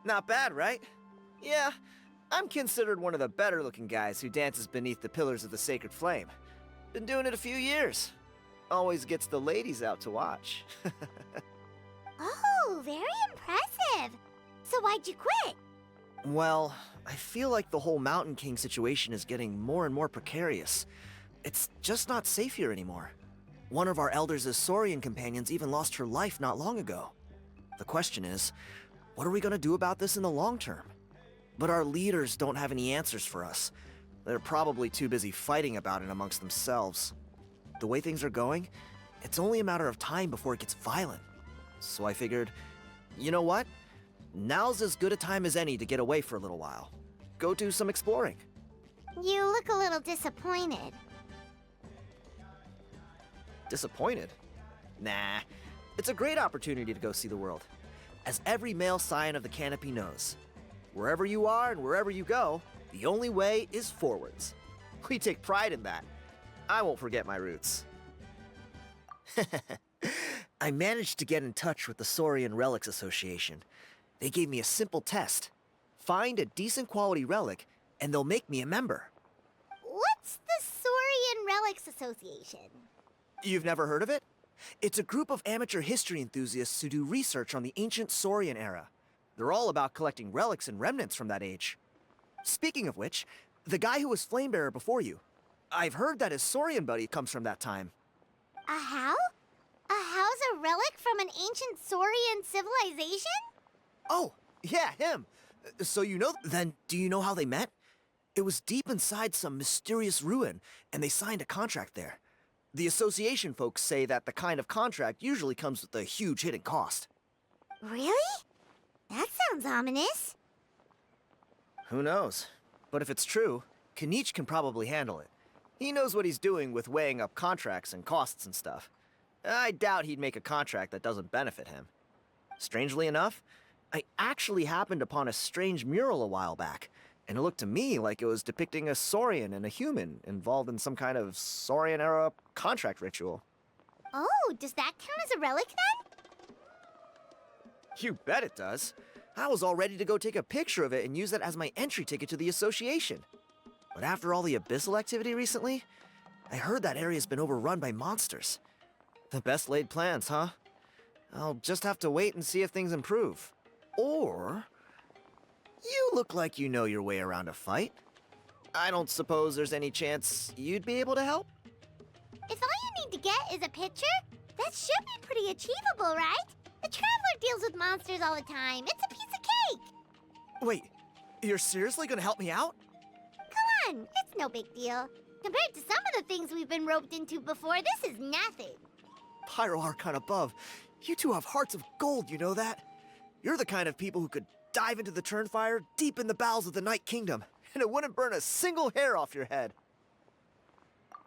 Not bad, right? Yeah, I'm considered one of the better looking guys who dances beneath the pillars of the sacred flame. Been doing it a few years. Always gets the ladies out to watch. Oh, very impressive. So why'd you quit? Well, I feel like the whole Mountain King situation is getting more and more precarious. It's just not safe here anymore. One of our elders' Saurian companions even lost her life not long ago. The question is, what are we gonna do about this in the long term? But our leaders don't have any answers for us. They're probably too busy fighting about it amongst themselves. The way things are going, it's only a matter of time before it gets violent. So I figured, you know what? Now's as good a time as any to get away for a little while. Go do some exploring. You look a little disappointed. Disappointed? Nah, it's a great opportunity to go see the world. As every male scion of the Canopy knows, wherever you are and wherever you go, the only way is forwards. We take pride in that. I won't forget my roots. I managed to get in touch with the Saurian Relics Association. They gave me a simple test. Find a decent quality relic, and they'll make me a member. What's the Saurian Relics Association? You've never heard of it? It's a group of amateur history enthusiasts who do research on the ancient Saurian era. They're all about collecting relics and remnants from that age. Speaking of which, the guy who was Flamebearer before you, I've heard that his Saurian buddy comes from that time. A how? A how's a relic from an ancient Saurian civilization? Oh, yeah, him. So you know, then do you know how they met? It was deep inside some mysterious ruin, and they signed a contract there. The association folks say that the kind of contract usually comes with a huge hidden cost. Really? That sounds ominous. Who knows? But if it's true, Kinich can probably handle it. He knows what he's doing with weighing up contracts and costs and stuff. I doubt he'd make a contract that doesn't benefit him. Strangely enough, I actually happened upon a strange mural a while back, and it looked to me like it was depicting a Saurian and a human involved in some kind of Saurian-era contract ritual. Oh, does that count as a relic then? You bet it does. I was all ready to go take a picture of it and use that as my entry ticket to the association. But after all the abyssal activity recently, I heard that area's been overrun by monsters. The best laid plans, huh? I'll just have to wait and see if things improve. Or... you look like you know your way around a fight. I don't suppose there's any chance you'd be able to help? If all you need to get is a picture, that should be pretty achievable, right? The Traveler deals with monsters all the time. It's a piece of cake. Wait, you're seriously gonna help me out? Come on, it's no big deal. Compared to some of the things we've been roped into before, this is nothing. Pyro Archon above, you two have hearts of gold, you know that? You're the kind of people who could dive into the Turnfire deep in the bowels of the Night Kingdom, and it wouldn't burn a single hair off your head.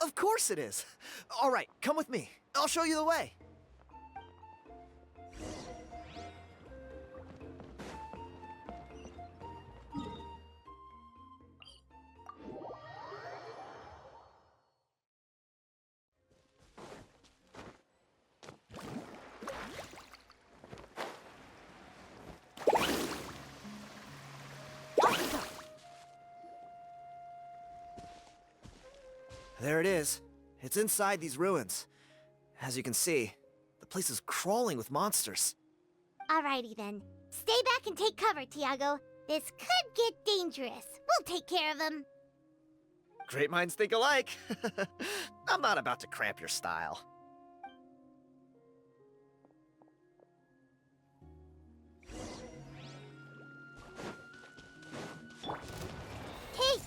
Of course it is. All right, come with me. I'll show you the way. There it is. It's inside these ruins. As you can see, the place is crawling with monsters. Alrighty then. Stay back and take cover, Tiago. This could get dangerous. We'll take care of them. Great minds think alike. I'm not about to cramp your style. Hey!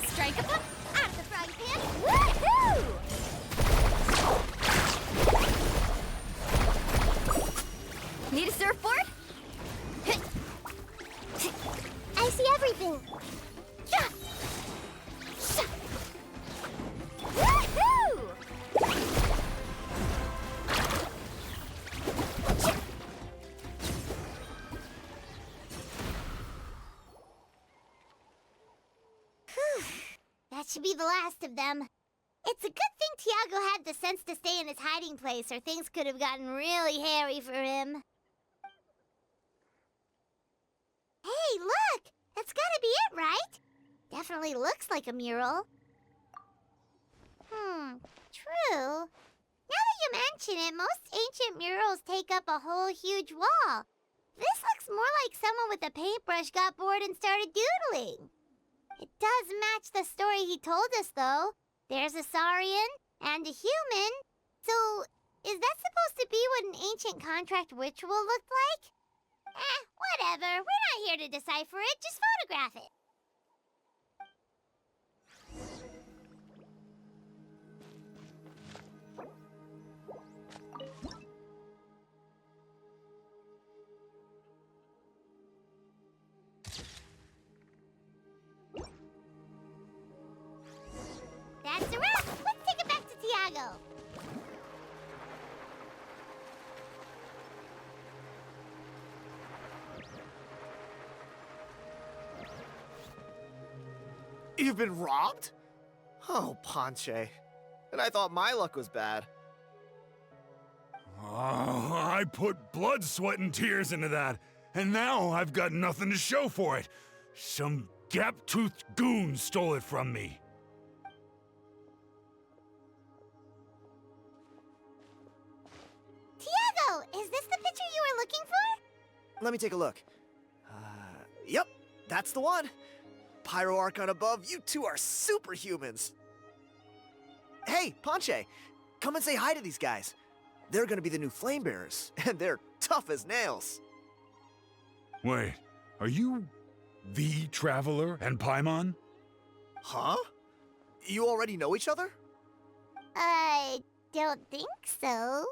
Strike a pop. Out of the frying pan! Woohoo! Need a surfboard? I see everything. Yeah. Woohoo! That should be the last of them. It's a good thing Tiago had the sense to stay in his hiding place, or things could have gotten really hairy for him. Hey, look! That's gotta be it, right? Definitely looks like a mural. True. Now that you mention it, most ancient murals take up a whole huge wall. This looks more like someone with a paintbrush got bored and started doodling. It does match the story he told us, though. There's a Saurian and a human. So, is that supposed to be what an ancient contract ritual looked like? Whatever. We're not here to decipher it. Just photograph it. That's a wrap. Let's take it back to Tiago. You've been robbed? Oh, Ponche. And I thought my luck was bad. Oh, I put blood, sweat, and tears into that, and now I've got nothing to show for it. Some gap-toothed goon stole it from me. Tiago, is this the picture you were looking for? Let me take a look. Yep, that's the one. Pyro Archon above, you two are superhumans. Hey, Ponche, come and say hi to these guys. They're gonna be the new flame bearers, and they're tough as nails. Wait, are you the Traveler and Paimon? Huh? You already know each other? I don't think so.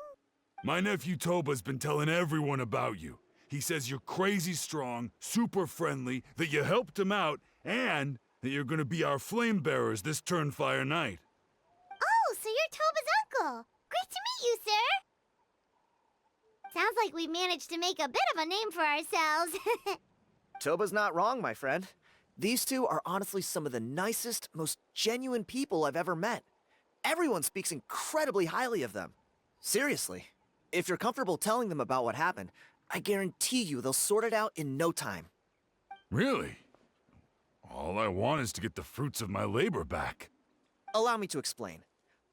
My nephew Toba's been telling everyone about you. He says you're crazy strong, super friendly, that you helped him out, and that you're gonna be our flame bearers this Turnfire night. Oh, so you're Toba's uncle. Great to meet you, sir. Sounds like we managed to make a bit of a name for ourselves. Toba's not wrong, my friend. These two are honestly some of the nicest, most genuine people I've ever met. Everyone speaks incredibly highly of them. Seriously, if you're comfortable telling them about what happened, I guarantee you they'll sort it out in no time. Really? All I want is to get the fruits of my labor back. Allow me to explain.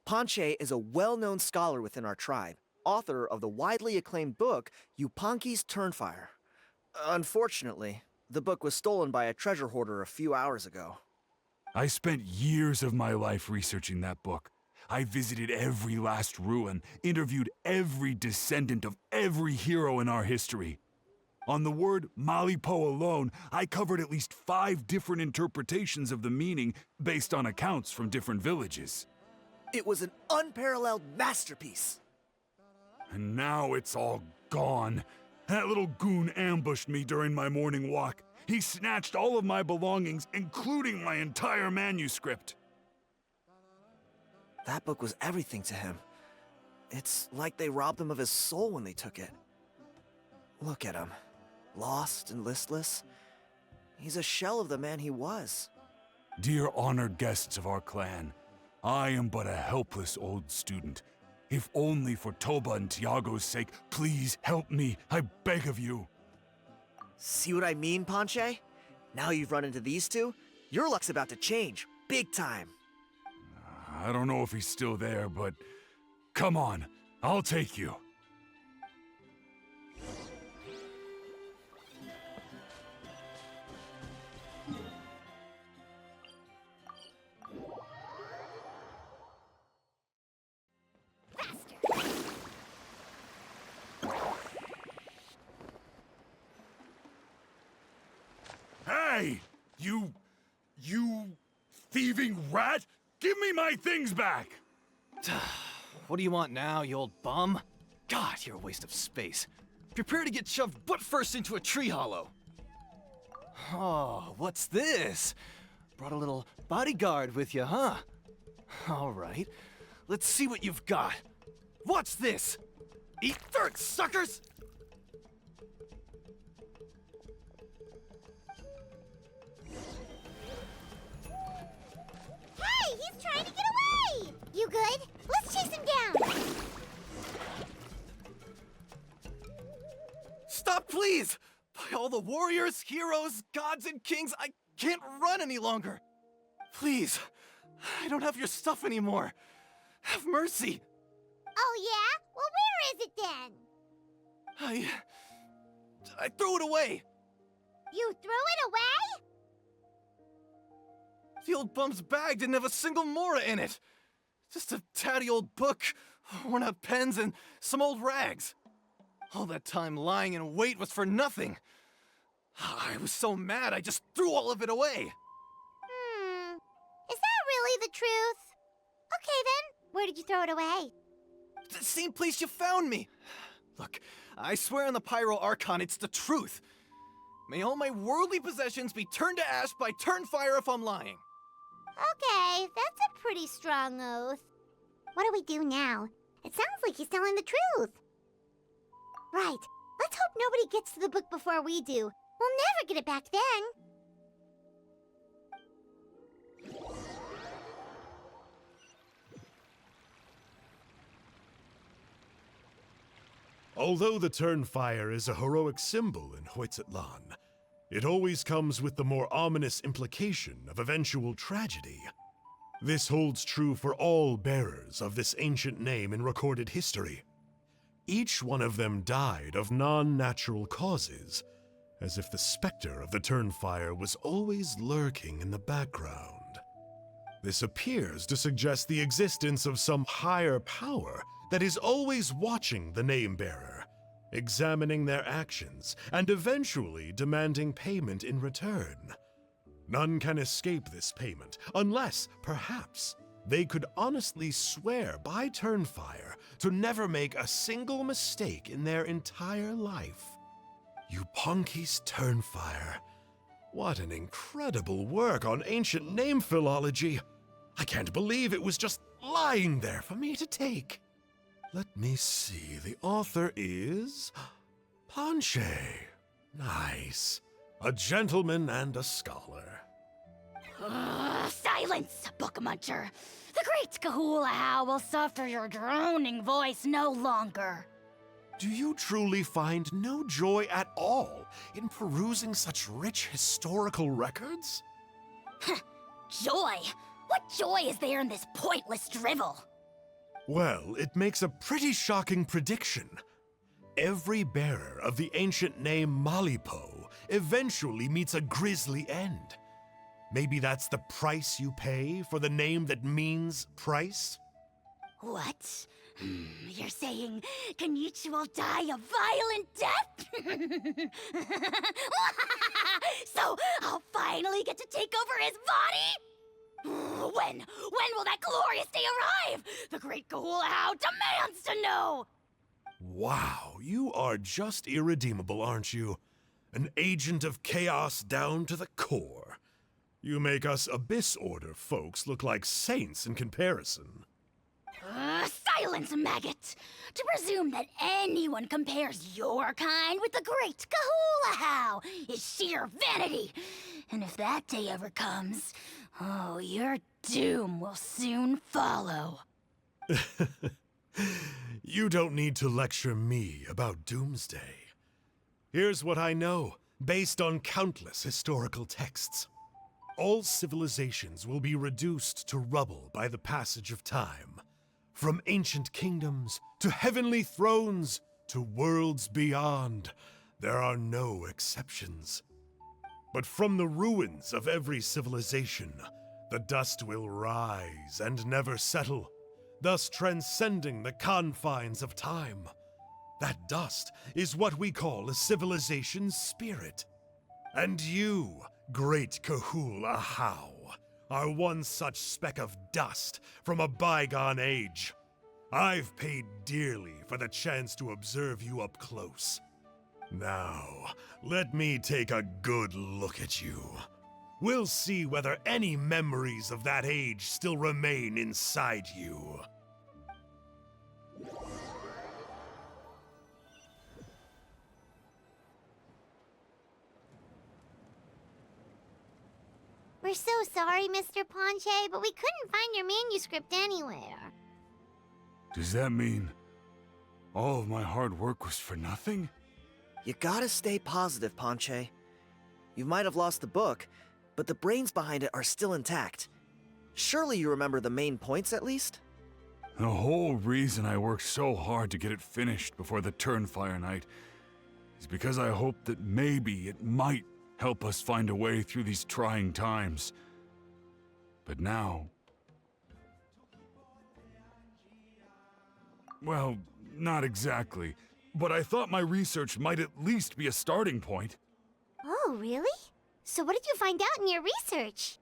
Ponche is a well-known scholar within our tribe, author of the widely acclaimed book, Yupanqui's Turnfire. Unfortunately, the book was stolen by a treasure hoarder a few hours ago. I spent years of my life researching that book. I visited every last ruin, interviewed every descendant of every hero in our history. On the word Malipo alone, I covered at least 5 different interpretations of the meaning based on accounts from different villages. It was an unparalleled masterpiece. And now it's all gone. That little goon ambushed me during my morning walk. He snatched all of my belongings, including my entire manuscript. That book was everything to him. It's like they robbed him of his soul when they took it. Look at him. Lost and listless. He's a shell of the man he was. Dear honored guests of our clan, I am but a helpless old student. If only for Toba and Tiago's sake, please help me, I beg of you. See what I mean, Ponche? Now you've run into these two, your luck's about to change, big time. I don't know if he's still there, but come on, I'll take you. Hey! You thieving rat! Give me my things back! What do you want now, you old bum? God, you're a waste of space. Prepare to get shoved butt first into a tree hollow. Oh, what's this? Brought a little bodyguard with you, huh? All right, let's see what you've got. What's this? Eat dirt, suckers! Hey, he's trying to get away! You good? Let's chase him down! Stop, please! By all the warriors, heroes, gods, and kings, I can't run any longer. Please, I don't have your stuff anymore. Have mercy. Oh yeah? Well, where is it then? I threw it away. You threw it away? The old bum's bag didn't have a single mora in it. Just a tatty old book, worn out pens, and some old rags. All that time lying in wait was for nothing. I was so mad I just threw all of it away. Is that really the truth? Okay then, where did you throw it away? The same place you found me. Look, I swear on the Pyro Archon it's the truth. May all my worldly possessions be turned to ash by Turnfire if I'm lying. Okay, that's a pretty strong oath. What do we do now? It sounds like he's telling the truth. Right, let's hope nobody gets to the book before we do. We'll never get it back then. Although the Turnfire is a heroic symbol in Hoytzatlan, it always comes with the more ominous implication of eventual tragedy. This holds true for all bearers of this ancient name in recorded history. Each one of them died of non-natural causes, as if the specter of the Turnfire was always lurking in the background. This appears to suggest the existence of some higher power that is always watching the name-bearer, examining their actions, and eventually demanding payment in return. None can escape this payment, unless, perhaps, they could honestly swear by Turnfire to never make a single mistake in their entire life. Yupanqui's Turnfire. What an incredible work on ancient name philology. I can't believe it was just lying there for me to take. Let me see, the author is Ponche. Nice. A gentleman and a scholar. Silence, book muncher. The great Kahula will suffer your droning voice no longer. Do you truly find no joy at all in perusing such rich historical records? Joy? What joy is there in this pointless drivel? Well, it makes a pretty shocking prediction. Every bearer of the ancient name Malipo eventually meets a grisly end. Maybe that's the price you pay for the name that means price? What? You're saying Kinich will die a violent death? So I'll finally get to take over his body? When? When will that glorious day arrive? The great Kahulahau demands to know! Wow, you are just irredeemable, aren't you? An agent of chaos down to the core. You make us Abyss Order folks look like saints in comparison. Silence, maggot! To presume that anyone compares your kind with the great Kahulahau is sheer vanity. And if that day ever comes, oh, your doom will soon follow. You don't need to lecture me about Doomsday. Here's what I know, based on countless historical texts. All civilizations will be reduced to rubble by the passage of time. From ancient kingdoms, to heavenly thrones, to worlds beyond, there are no exceptions. But from the ruins of every civilization, the dust will rise and never settle, thus transcending the confines of time. That dust is what we call a civilization's spirit. And you, great Kahulahau, are one such speck of dust from a bygone age. I've paid dearly for the chance to observe you up close. Now, let me take a good look at you. We'll see whether any memories of that age still remain inside you. We're so sorry, Mr. Ponche, but we couldn't find your manuscript anywhere. Does that mean all of my hard work was for nothing? You gotta stay positive, Ponche. You might have lost the book, but the brains behind it are still intact. Surely you remember the main points at least? The whole reason I worked so hard to get it finished before the Turnfire night is because I hoped that maybe it might help us find a way through these trying times. But now... well, not exactly. But I thought my research might at least be a starting point. Oh, really? So what did you find out in your research?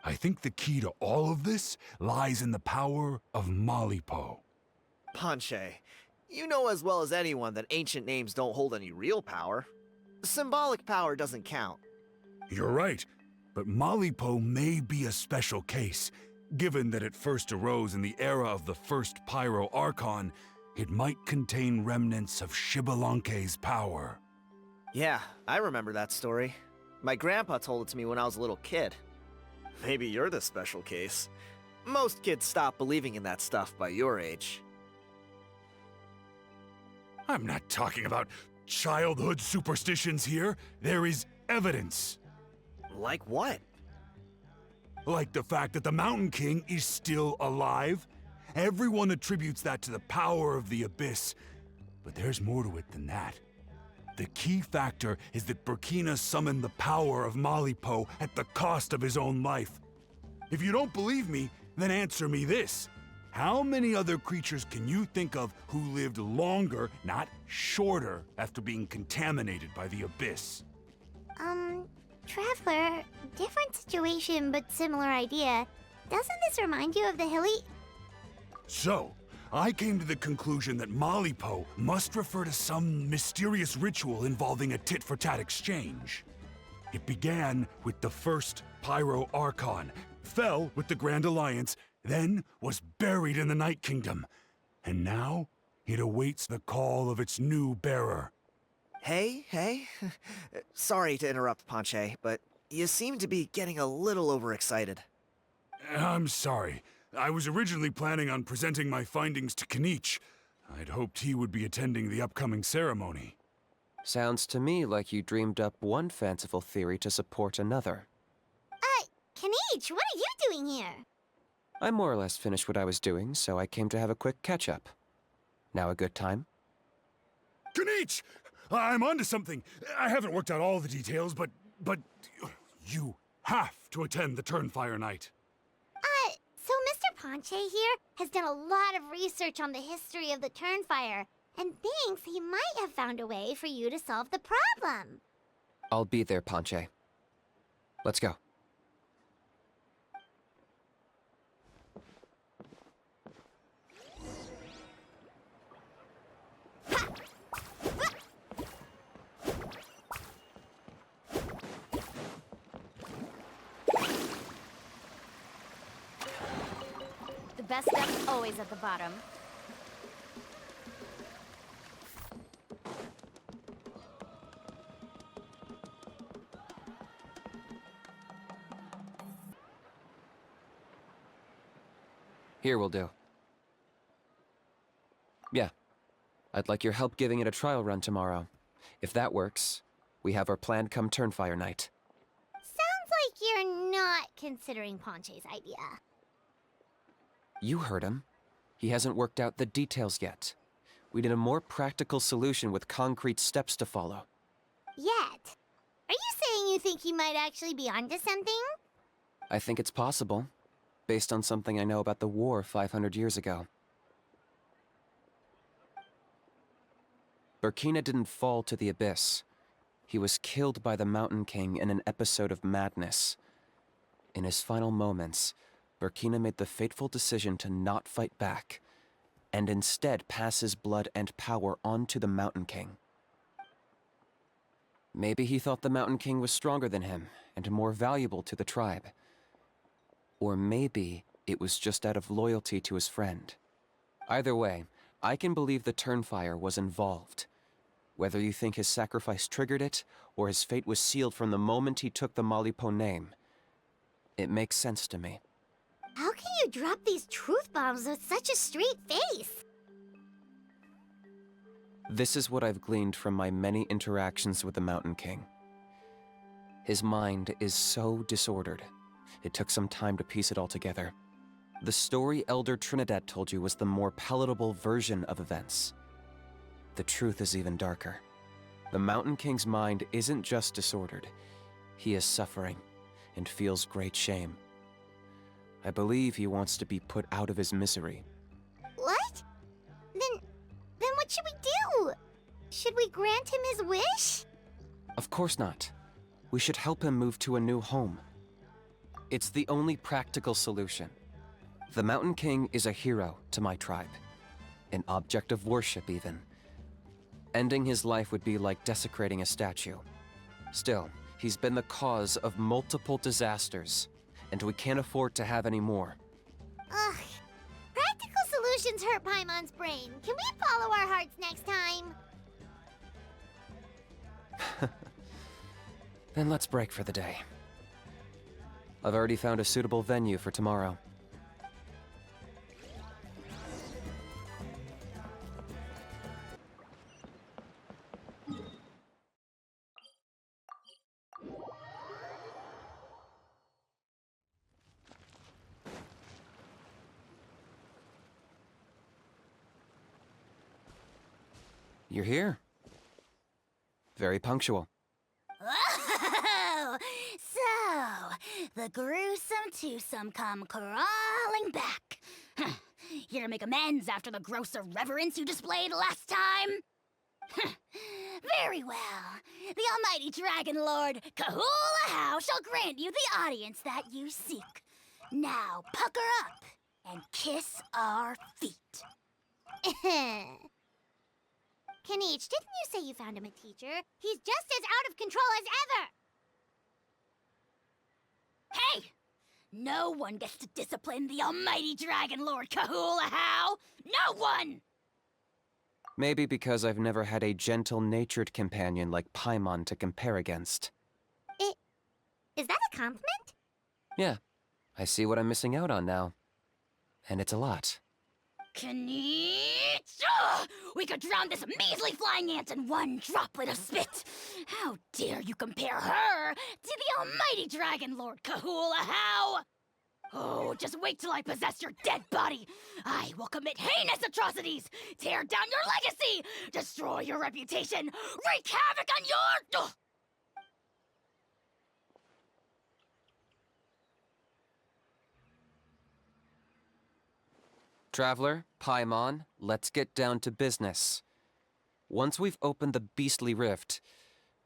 I think the key to all of this lies in the power of Malipo. Ponche, you know as well as anyone that ancient names don't hold any real power. Symbolic power doesn't count. You're right, but Malipo may be a special case. Given that it first arose in the era of the first Pyro Archon, it might contain remnants of Xbalanque's power. Yeah, I remember that story. My grandpa told it to me when I was a little kid. Maybe you're the special case. Most kids stop believing in that stuff by your age. I'm not talking about childhood superstitions here. There is evidence. Like what? Like the fact that the Mountain King is still alive. Everyone attributes that to the power of the Abyss. But there's more to it than that. The key factor is that Burkina summoned the power of Malipo at the cost of his own life. If you don't believe me, then answer me this. How many other creatures can you think of who lived longer, not shorter, after being contaminated by the Abyss? Traveler, different situation but similar idea. Doesn't this remind you of the hilly... So, I came to the conclusion that Malipo must refer to some mysterious ritual involving a tit-for-tat exchange. It began with the first Pyro Archon, fell with the Grand Alliance, then was buried in the Night Kingdom. And now, it awaits the call of its new bearer. Hey. Sorry to interrupt, Ponche, but you seem to be getting a little overexcited. I'm sorry. I was originally planning on presenting my findings to Kinich. I'd hoped he would be attending the upcoming ceremony. Sounds to me like you dreamed up one fanciful theory to support another. Kinich, what are you doing here? I more or less finished what I was doing, so I came to have a quick catch-up. Now a good time? Kinich! I'm onto something. I haven't worked out all the details, but you have to attend the Turnfire night. So Mr. Ponche here has done a lot of research on the history of the Turnfire, and thinks he might have found a way for you to solve the problem. I'll be there, Ponche. Let's go. The best step's always at the bottom. Here will do. Yeah. I'd like your help giving it a trial run tomorrow. If that works, we have our plan come Turnfire night. Sounds like you're not considering Ponche's idea. You heard him. He hasn't worked out the details yet. We need a more practical solution with concrete steps to follow. Yet. Are you saying you think he might actually be onto something? I think it's possible, based on something I know about the war 500 years ago. Burkina didn't fall to the abyss. He was killed by the Mountain King in an episode of madness. In his final moments, Burkina made the fateful decision to not fight back, and instead pass his blood and power on to the Mountain King. Maybe he thought the Mountain King was stronger than him, and more valuable to the tribe. Or maybe it was just out of loyalty to his friend. Either way, I can believe the Turnfire was involved. Whether you think his sacrifice triggered it, or his fate was sealed from the moment he took the Malipo name, it makes sense to me. How can you drop these truth bombs with such a straight face? This is what I've gleaned from my many interactions with the Mountain King. His mind is so disordered. It took some time to piece it all together. The story Elder Trinidad told you was the more palatable version of events. The truth is even darker. The Mountain King's mind isn't just disordered. He is suffering and feels great shame. I believe he wants to be put out of his misery. What? Then what should we do? Should we grant him his wish? Of course not. We should help him move to a new home. It's the only practical solution. The Mountain King is a hero to my tribe. An object of worship, even. Ending his life would be like desecrating a statue. Still, he's been the cause of multiple disasters, and we can't afford to have any more. Ugh. Practical solutions hurt Paimon's brain. Can we follow our hearts next time? Then let's break for the day. I've already found a suitable venue for tomorrow. You're here. Very punctual. Oh, so the gruesome twosome come crawling back. Here to make amends after the gross irreverence you displayed last time? Very well. The almighty Dragon Lord Kahula shall grant you the audience that you seek. Now pucker up and kiss our feet. Kinich, didn't you say you found him a teacher? He's just as out of control as ever! Hey! No one gets to discipline the almighty Dragon Lord Kahula. No one! Maybe because I've never had a gentle-natured companion like Paimon to compare against. Is that a compliment? Yeah, I see what I'm missing out on now. And it's a lot. Kinich! Ugh! We could drown this measly flying ant in one droplet of spit! How dare you compare her to the almighty Dragon Lord Kahula How! Oh, just wait till I possess your dead body! I will commit heinous atrocities! Tear down your legacy! Destroy your reputation! Wreak havoc on your... Ugh! Traveler, Paimon, let's get down to business. Once we've opened the beastly rift,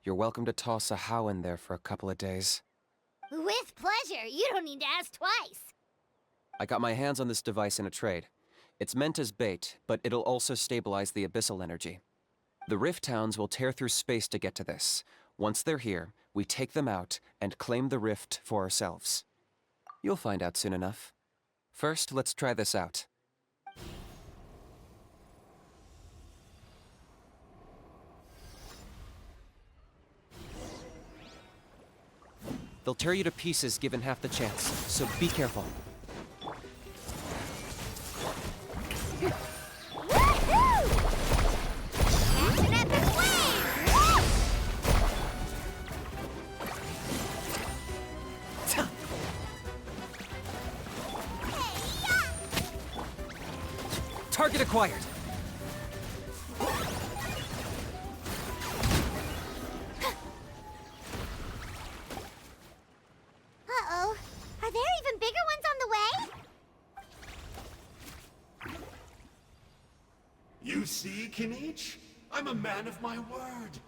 you're welcome to toss a how in there for a couple of days. With pleasure. You don't need to ask twice. I got my hands on this device in a trade. It's meant as bait, but it'll also stabilize the abyssal energy. The rift towns will tear through space to get to this. Once they're here, we take them out and claim the rift for ourselves. You'll find out soon enough. First, let's try this out. They'll tear you to pieces given half the chance, so be careful. Target acquired! Uh-oh. Are there even bigger ones on the way? You see, Kinich? I'm a man of my word.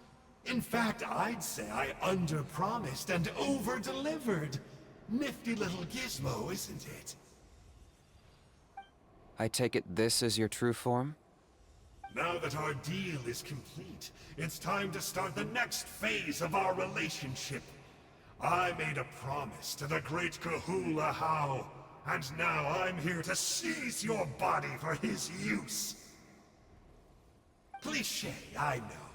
In fact, I'd say I under-promised and over-delivered. Nifty little gizmo, isn't it? I take it this is your true form? Now that our deal is complete, it's time to start the next phase of our relationship. I made a promise to the great Kahula How, and now I'm here to seize your body for his use. Cliché, I know.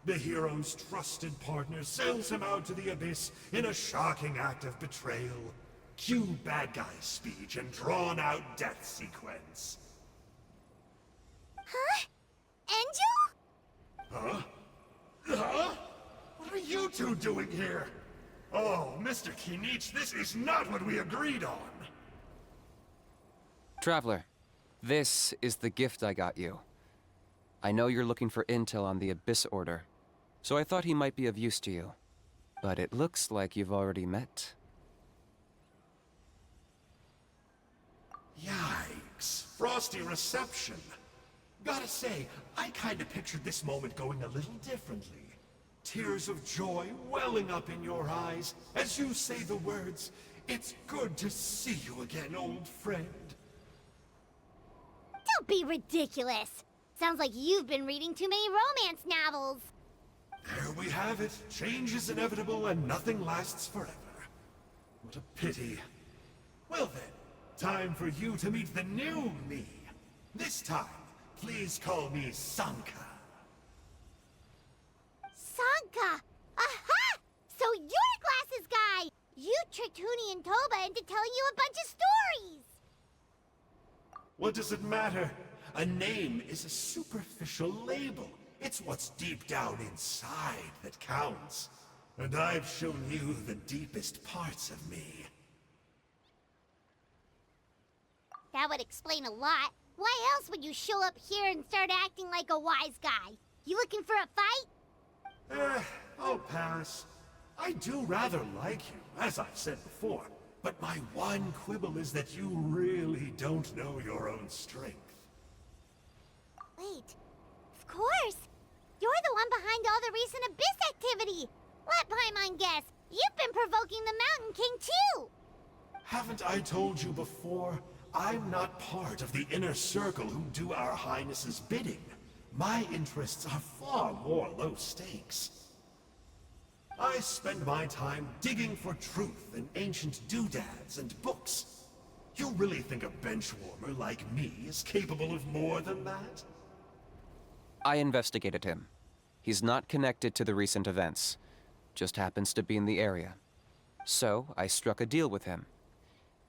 The hero's trusted partner sells him out to the abyss in a shocking act of betrayal. Cue bad guy speech and drawn-out death sequence. Huh? Angel? Huh? Huh? What are you two doing here? Oh, Mr. Kinich, this is not what we agreed on. Traveler, this is the gift I got you. I know you're looking for intel on the Abyss Order, so I thought he might be of use to you. But it looks like you've already met. Yikes. Frosty reception. Gotta say, I kinda pictured this moment going a little differently. Tears of joy welling up in your eyes as you say the words, "It's good to see you again, old friend." Don't be ridiculous. Sounds like you've been reading too many romance novels. There we have it. Change is inevitable and nothing lasts forever. What a pity. Well then, time for you to meet the new me. This time, please call me Sanka. Sanka! Aha! So you're Glasses Guy! You tricked Huni and Toba into telling you a bunch of stories! What does it matter? A name is a superficial label. It's what's deep down inside that counts. And I've shown you the deepest parts of me. That would explain a lot. Why else would you show up here and start acting like a wise guy? You looking for a fight? I'll pass. I do rather like you, as I've said before. But my one quibble is that you really don't know your own strength. Wait. Of course! You're the one behind all the recent Abyss activity! Let Paimon guess, you've been provoking the Mountain King too! Haven't I told you before? I'm not part of the inner circle who do our Highness's bidding. My interests are far more low stakes. I spend my time digging for truth in ancient doodads and books. You really think a benchwarmer like me is capable of more than that? I investigated him. He's not connected to the recent events. Just happens to be in the area. So, I struck a deal with him.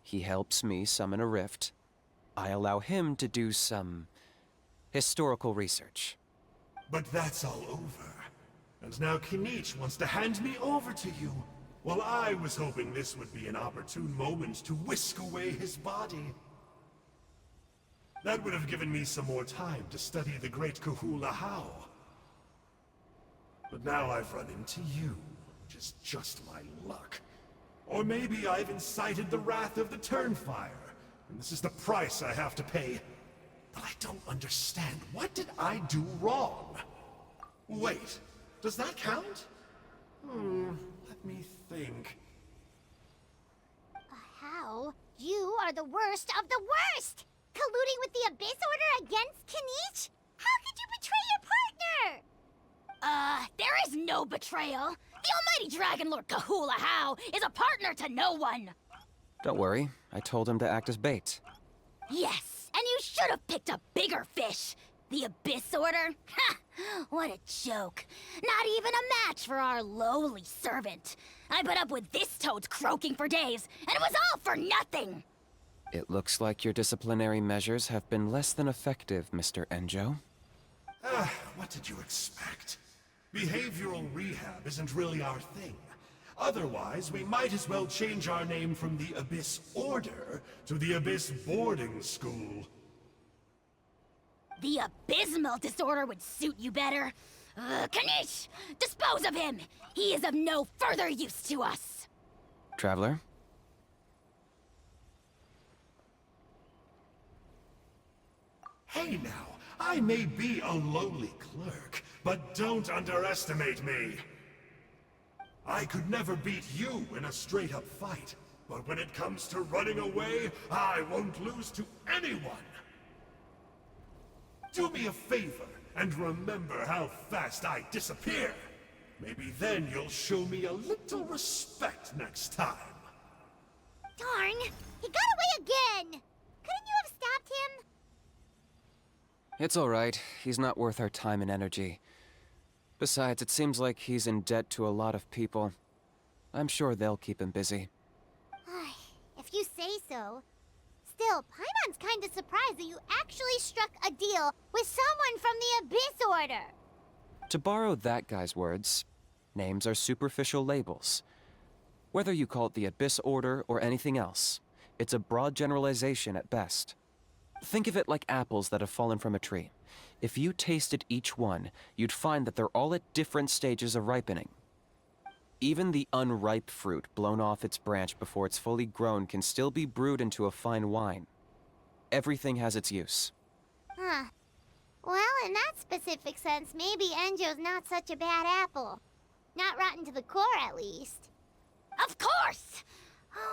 He helps me summon a rift. I allow him to do some historical research. But that's all over. And now Kinich wants to hand me over to you. Well, I was hoping this would be an opportune moment to whisk away his body. That would have given me some more time to study the great Kahula How. But now I've run into you, which is just my luck. Or maybe I've incited the wrath of the Turnfire, and this is the price I have to pay. But I don't understand. What did I do wrong? Wait, does that count? Let me think. How? You are the worst of the worst! Colluding with the Abyss Order against Kinich? How could you betray your partner? There is no betrayal. The almighty Dragon Lord Kahula How is a partner to no one. Don't worry, I told him to act as bait. Yes, and you should have picked a bigger fish. The Abyss Order? Ha! What a joke. Not even a match for our lowly servant. I put up with this toad's croaking for days, and it was all for nothing. It looks like your disciplinary measures have been less than effective, Mr. Enjo. What did you expect? Behavioral rehab isn't really our thing. Otherwise, we might as well change our name from the Abyss Order to the Abyss Boarding School. The abysmal disorder would suit you better. Kinich! Dispose of him! He is of no further use to us! Traveler? Hey now, I may be a lowly clerk, but don't underestimate me. I could never beat you in a straight-up fight, but when it comes to running away, I won't lose to anyone. Do me a favor, and remember how fast I disappear. Maybe then you'll show me a little respect next time. Darn! He got away again! Couldn't you have stopped him? It's all right. He's not worth our time and energy. Besides, it seems like he's in debt to a lot of people. I'm sure they'll keep him busy. If you say so. Still, Paimon's kinda surprised that you actually struck a deal with someone from the Abyss Order. To borrow that guy's words, names are superficial labels. Whether you call it the Abyss Order or anything else, it's a broad generalization at best. Think of it like apples that have fallen from a tree. If you tasted each one, you'd find that they're all at different stages of ripening. Even the unripe fruit blown off its branch before it's fully grown can still be brewed into a fine wine. Everything has its use. Huh. Well, in that specific sense, maybe Enjo's not such a bad apple. Not rotten to the core, at least. Of course!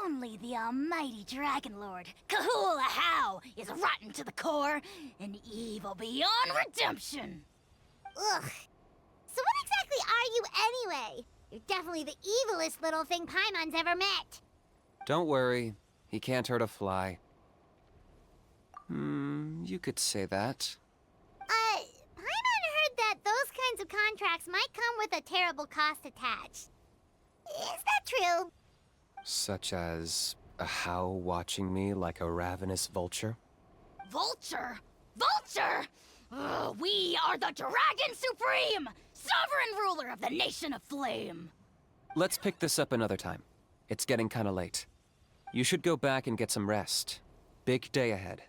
Only the almighty Dragon Lord, Kahula How, is rotten to the core and evil beyond redemption. Ugh. So what exactly are you anyway? You're definitely the evilest little thing Paimon's ever met. Don't worry, he can't hurt a fly. You could say that. Paimon heard that those kinds of contracts might come with a terrible cost attached. Is that true? Such as a how watching me like a ravenous vulture? Vulture? Vulture? We are the Dragon Supreme, sovereign ruler of the Nation of Flame. Let's pick this up another time. It's getting kinda late. You should go back and get some rest. Big day ahead.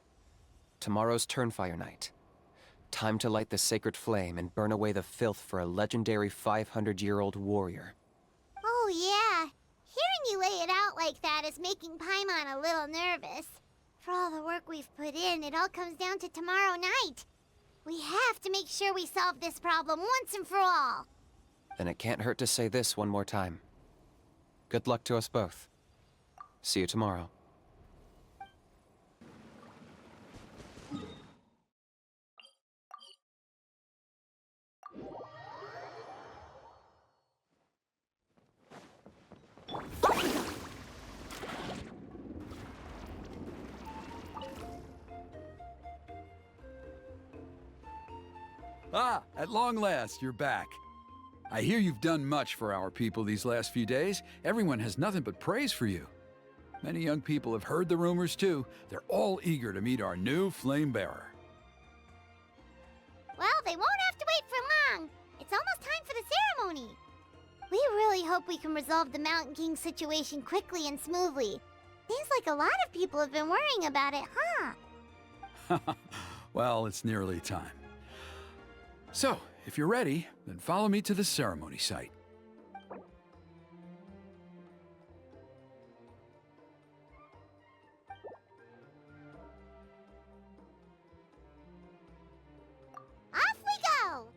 Tomorrow's Turnfire night. Time to light the sacred flame and burn away the filth for a legendary 500-year-old warrior. Oh yeah. Hearing you lay it out like that is making Paimon a little nervous. For all the work we've put in, it all comes down to tomorrow night. We have to make sure we solve this problem once and for all. Then it can't hurt to say this one more time. Good luck to us both. See you tomorrow. Ah, at long last, you're back. I hear you've done much for our people these last few days. Everyone has nothing but praise for you. Many young people have heard the rumors too. They're all eager to meet our new flame bearer. Well, they won't have to wait for long. It's almost time for the ceremony. We really hope we can resolve the Mountain King situation quickly and smoothly. Seems like a lot of people have been worrying about it, huh? Well, it's nearly time. So, if you're ready, then follow me to the ceremony site. Off we go!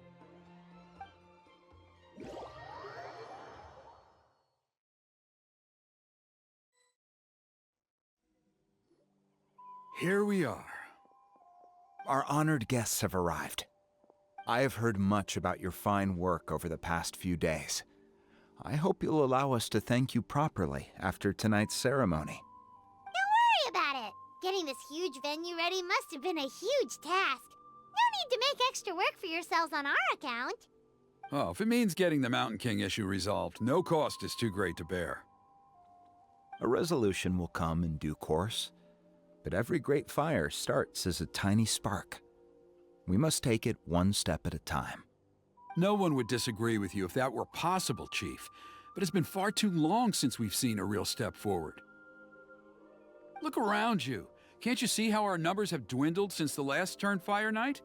Here we are. Our honored guests have arrived. I have heard much about your fine work over the past few days. I hope you'll allow us to thank you properly after tonight's ceremony. Don't worry about it. Getting this huge venue ready must have been a huge task. No need to make extra work for yourselves on our account. Oh, if it means getting the Mountain King issue resolved, no cost is too great to bear. A resolution will come in due course, but every great fire starts as a tiny spark. We must take it one step at a time. No one would disagree with you if that were possible, Chief, but it's been far too long since we've seen a real step forward. Look around you. Can't you see how our numbers have dwindled since the last Turnfire night?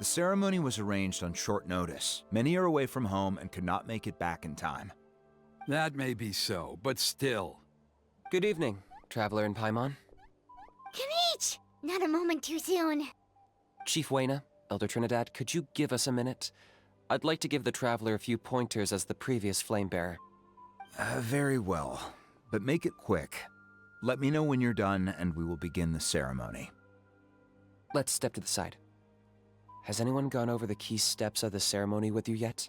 The ceremony was arranged on short notice. Many are away from home and could not make it back in time. That may be so, but still. Good evening, Traveler in Paimon. Kinich! Not a moment too soon. Chief Wayna, Elder Trinidad, could you give us a minute? I'd like to give the Traveler a few pointers as the previous Flamebearer. Very well, but make it quick. Let me know when you're done and we will begin the ceremony. Let's step to the side. Has anyone gone over the key steps of the ceremony with you yet?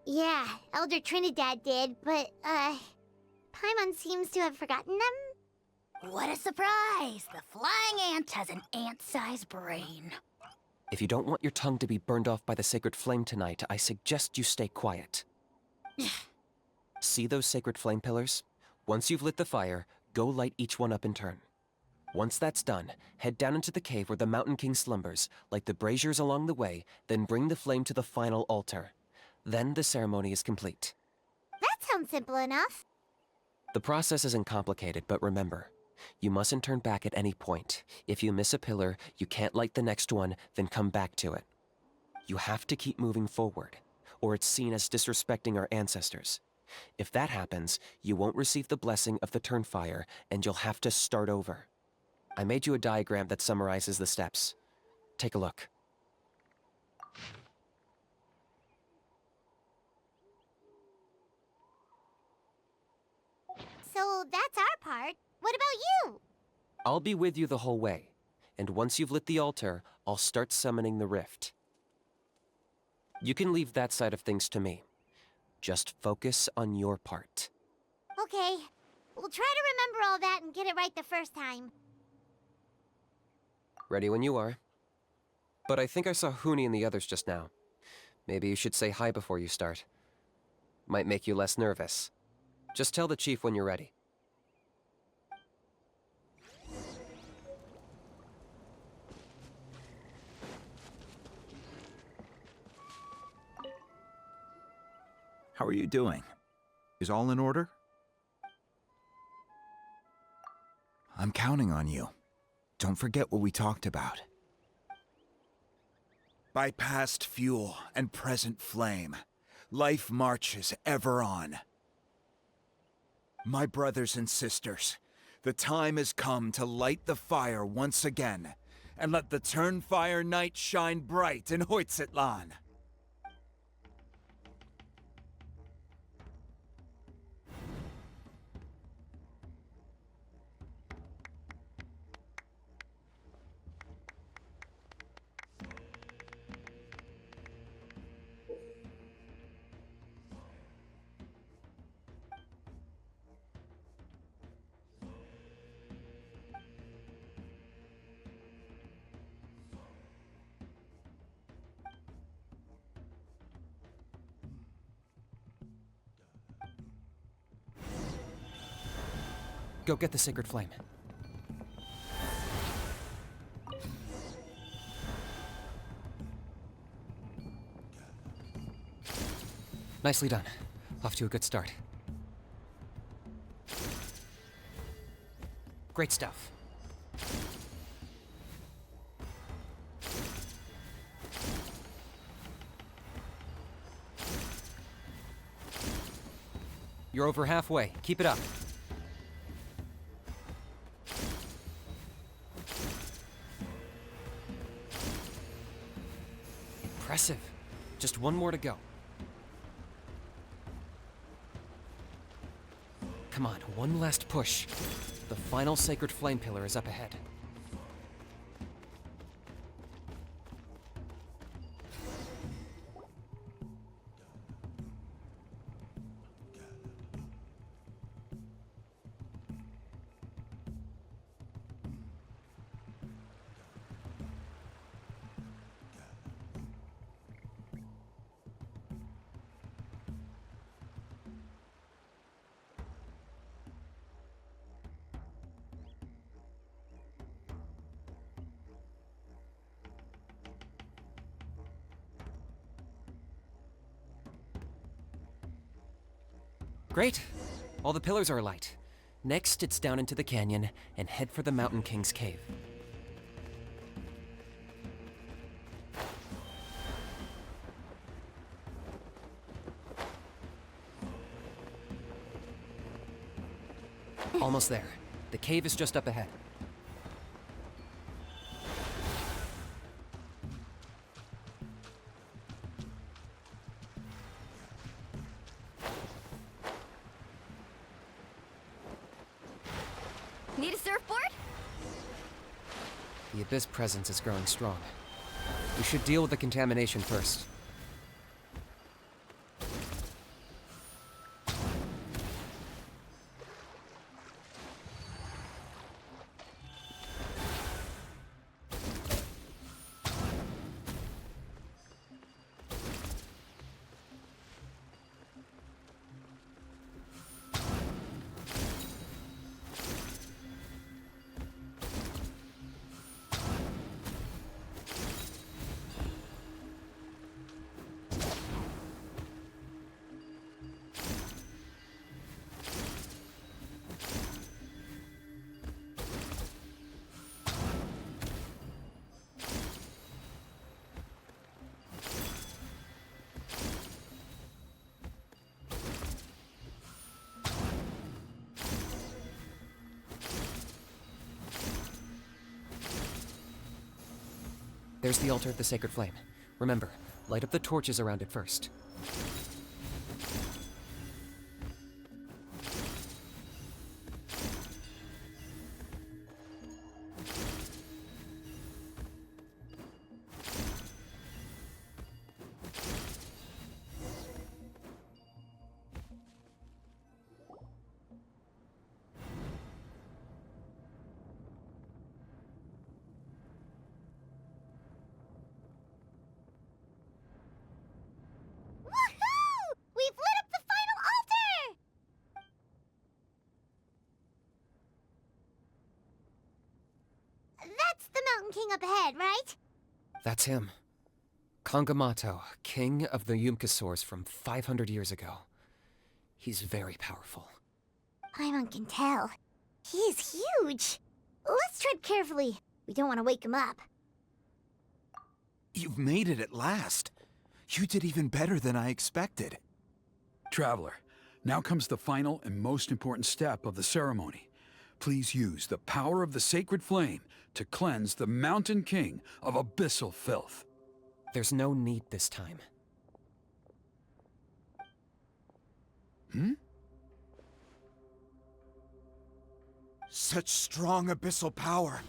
Yeah, Elder Trinidad did, but, Paimon seems to have forgotten them? What a surprise! The flying ant has an ant-sized brain. If you don't want your tongue to be burned off by the sacred flame tonight, I suggest you stay quiet. See those sacred flame pillars? Once you've lit the fire, go light each one up in turn. Once that's done, head down into the cave where the Mountain King slumbers, light the braziers along the way, then bring the flame to the final altar. Then the ceremony is complete. That sounds simple enough. The process isn't complicated, but remember, you mustn't turn back at any point. If you miss a pillar, you can't light the next one, then come back to it. You have to keep moving forward, or it's seen as disrespecting our ancestors. If that happens, you won't receive the blessing of the Turnfire, and you'll have to start over. I made you a diagram that summarizes the steps. Take a look. So that's our part. What about you? I'll be with you the whole way, and once you've lit the altar, I'll start summoning the rift. You can leave that side of things to me. Just focus on your part. Okay. We'll try to remember all that and get it right the first time. Ready when you are. But I think I saw Huni and the others just now. Maybe you should say hi before you start. Might make you less nervous. Just tell the chief when you're ready. How are you doing? Is all in order? I'm counting on you. Don't forget what we talked about. By past fuel and present flame, life marches ever on. My brothers and sisters, the time has come to light the fire once again, and let the Turnfire night shine bright in Hoytzitlan. Go get the sacred flame. Nicely done. Off to a good start. Great stuff. You're over halfway. Keep it up. Impressive. Just one more to go. Come on, one last push. The final sacred flame pillar is up ahead. Great. All the pillars are alight. Next, it's down into the canyon and head for the Mountain King's cave. Almost there. The cave is just up ahead. Need a surfboard? The Abyss presence is growing strong. We should deal with the contamination first. There's the altar of the sacred flame. Remember, light up the torches around it first. Woohoo! We've lit up the final altar! That's the Mountain King up ahead, right? That's him. Kangamato, king of the Yupanqui from 500 years ago. He's very powerful. Paimon can tell. He is huge. Let's tread carefully. We don't want to wake him up. You've made it at last. You did even better than I expected. Traveler, now comes the final and most important step of the ceremony. Please use the power of the sacred flame to cleanse the Mountain King of abyssal filth. There's no need this time. Such strong abyssal power.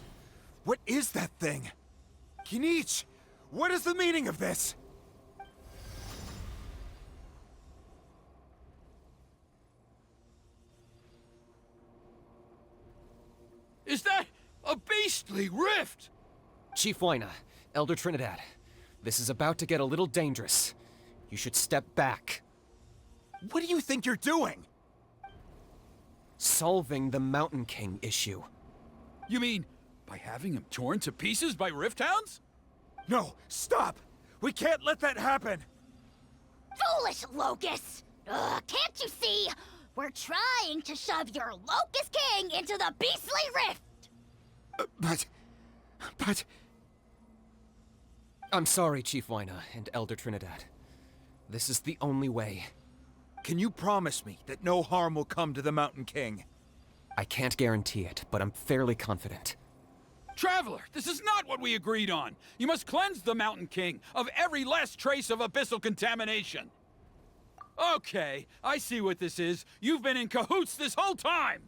What is that thing? Kinich, what is the meaning of this? Is that a beastly rift? Chief Huayna, Elder Trinidad, this is about to get a little dangerous. You should step back. What do you think you're doing? Solving the Mountain King issue. You mean by having him torn to pieces by Rift Hounds? No, stop! We can't let that happen! Foolish Locust! Ugh, can't you see? We're trying to shove your Locust King into the beastly rift! But... I'm sorry, Chief Wyna and Elder Trinidad. This is the only way. Can you promise me that no harm will come to the Mountain King? I can't guarantee it, but I'm fairly confident. Traveler, this is not what we agreed on. You must cleanse the Mountain King of every last trace of abyssal contamination. Okay, I see what this is. You've been in cahoots this whole time!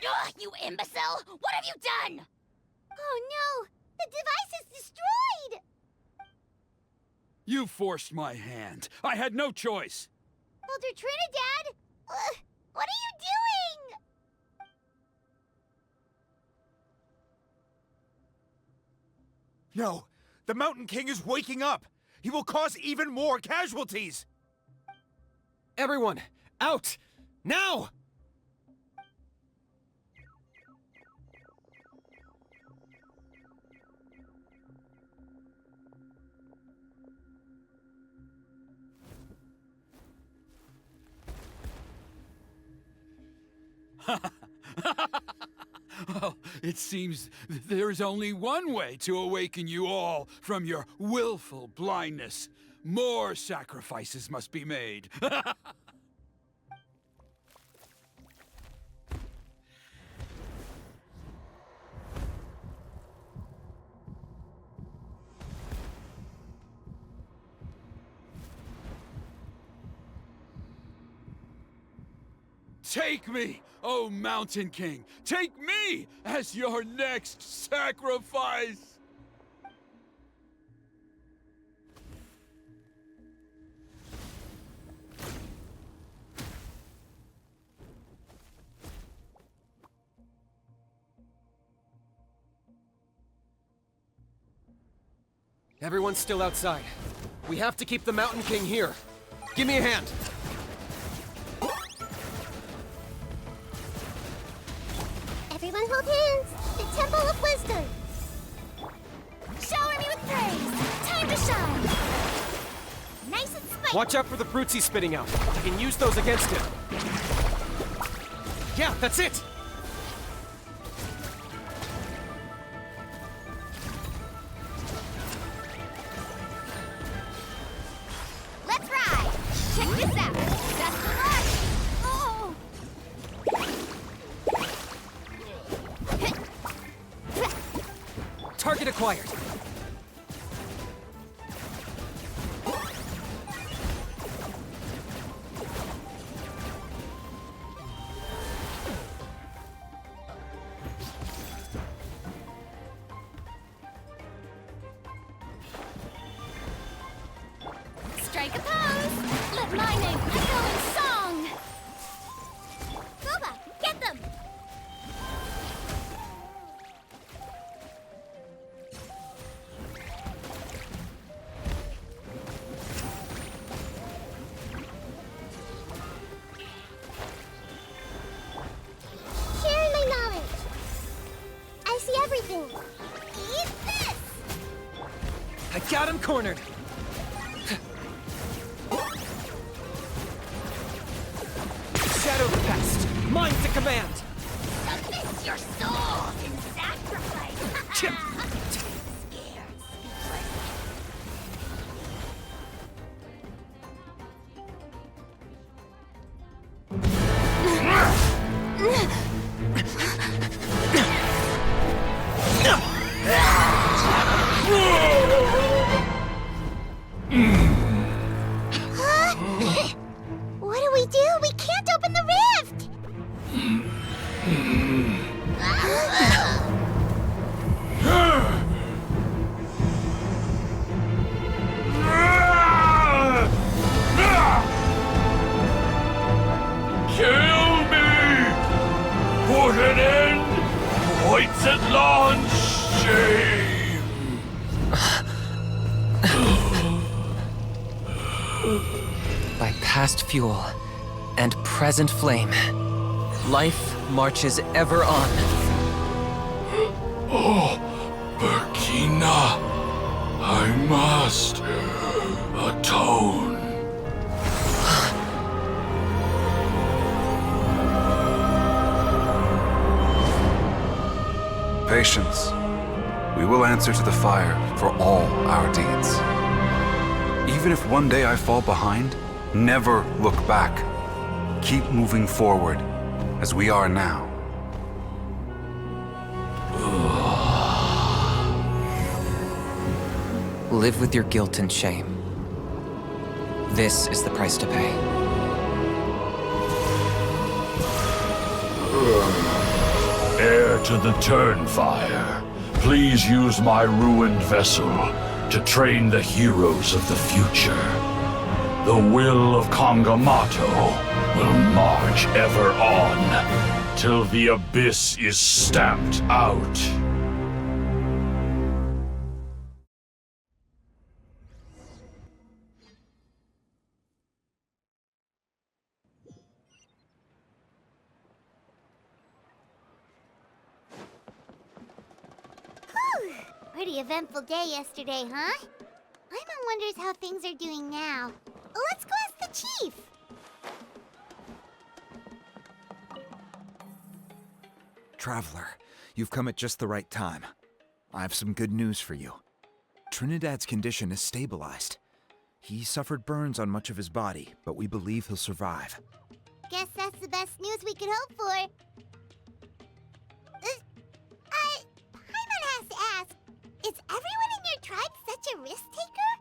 Ugh, you imbecile! What have you done? Oh no! The device is destroyed! You forced my hand. I had no choice. Elder Trinidad! What are you doing? No! The Mountain King is waking up! He will cause even more casualties! Everyone, out! Now! Well, it seems there is only one way to awaken you all from your willful blindness. More sacrifices must be made. Take me, O Mountain King! Take me as your next sacrifice! Everyone's still outside. We have to keep the Mountain King here. Give me a hand. Everyone hold hands! The Temple of Wisdom! Shower me with praise! Time to shine! Nice and spicy! Watch out for the fruits he's spitting out. I can use those against him. Yeah, that's it! Let's ride! Check this out! Best of luck! Oh! Target acquired. Strike a pose! Let my name echo in song! Boba, get them! Sharing my knowledge! I see everything! Eat this! I got him cornered. Shadow the pest. Mine to command. Submit your soul in sacrifice! Chip. Scared, speechless. What do we do? We can't open the rift! Kill me! Put an end! Points at launch! shame! By past fuel and present flame, life marches ever on. Oh, Burkina, I must atone. Patience. We will answer to the fire for all our deeds. Even if one day I fall behind, never look back. Keep moving forward, as we are now. Live with your guilt and shame. This is the price to pay. Heir to the Turnfire, please use my ruined vessel to train the heroes of the future. The will of Kangamato will march ever on, till the abyss is stamped out. Pretty eventful day yesterday, huh? Paimon wonders how things are doing now. Let's go ask the chief. Traveler, you've come at just the right time. I have some good news for you. Trinidad's condition is stabilized. He suffered burns on much of his body, but we believe he'll survive. Guess that's the best news we could hope for. Paimon has to ask, is everyone in your tribe such a risk-taker?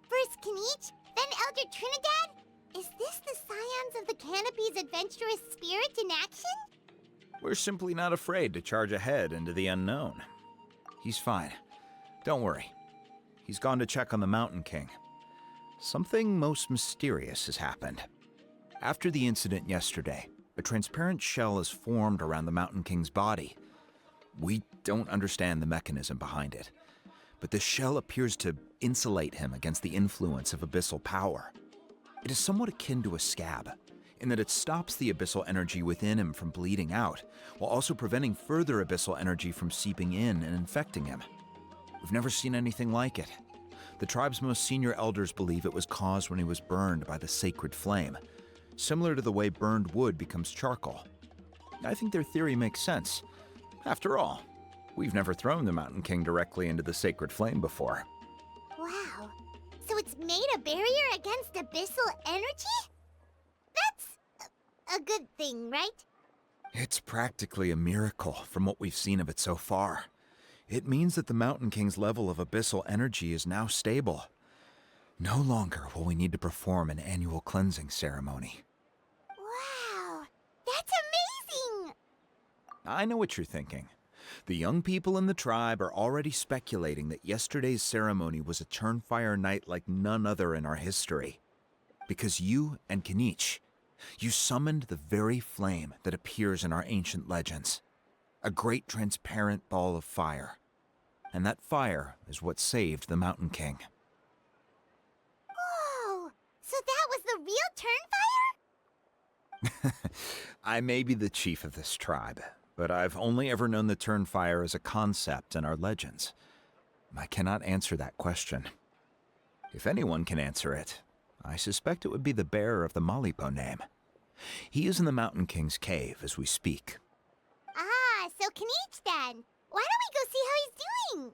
First Kinich, then Elder Trinidad? Is this the Scions of the Canopy's adventurous spirit in action? We're simply not afraid to charge ahead into the unknown. He's fine. Don't worry. He's gone to check on the Mountain King. Something most mysterious has happened. After the incident yesterday, a transparent shell is formed around the Mountain King's body. We don't understand the mechanism behind it, but the shell appears to insulate him against the influence of abyssal power. It is somewhat akin to a scab, in that it stops the abyssal energy within him from bleeding out, while also preventing further abyssal energy from seeping in and infecting him. We've never seen anything like it. The tribe's most senior elders believe it was caused when he was burned by the sacred flame, similar to the way burned wood becomes charcoal. I think their theory makes sense. After all, we've never thrown the Mountain King directly into the sacred flame before. Wow. So it's made a barrier against abyssal energy? That's a good thing, right? It's practically a miracle from what we've seen of it so far. It means that the Mountain King's level of abyssal energy is now stable. No longer will we need to perform an annual cleansing ceremony. Wow, that's amazing! I know what you're thinking. The young people in the tribe are already speculating that yesterday's ceremony was a Turnfire night like none other in our history. Because you and Kinich, you summoned the very flame that appears in our ancient legends. A great transparent ball of fire. And that fire is what saved the Mountain King. Whoa! So that was the real Turnfire? I may be the chief of this tribe, but I've only ever known the Turnfire as a concept in our legends. I cannot answer that question. If anyone can answer it, I suspect it would be the bearer of the Malipo name. He is in the Mountain King's cave as we speak. Ah, so Kinich then. Why don't we go see how he's doing?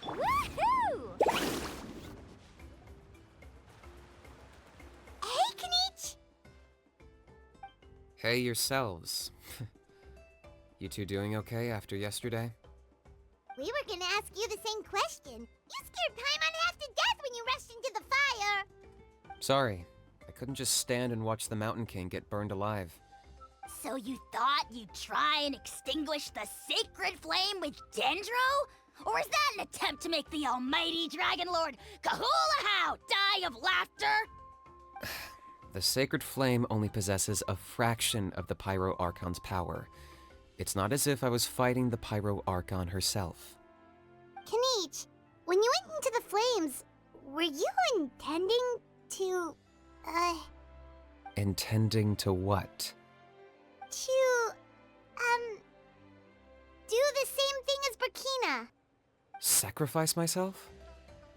Woohoo! Hey, Kinich! Hey yourselves. You two doing okay after yesterday? We were gonna ask you the same question. You scared Paimon half to death when you rushed into the fire. Sorry, I couldn't just stand and watch the Mountain King get burned alive. So you thought you'd try and extinguish the sacred flame with Dendro? Or is that an attempt to make the almighty Dragon Lord Kahula-How die of laughter? The Sacred Flame only possesses a fraction of the Pyro Archon's power. It's not as if I was fighting the Pyro Archon herself. Kinich, when you went into the flames, were you intending to, Intending to what? to, do the same thing as Burkina? Sacrifice myself?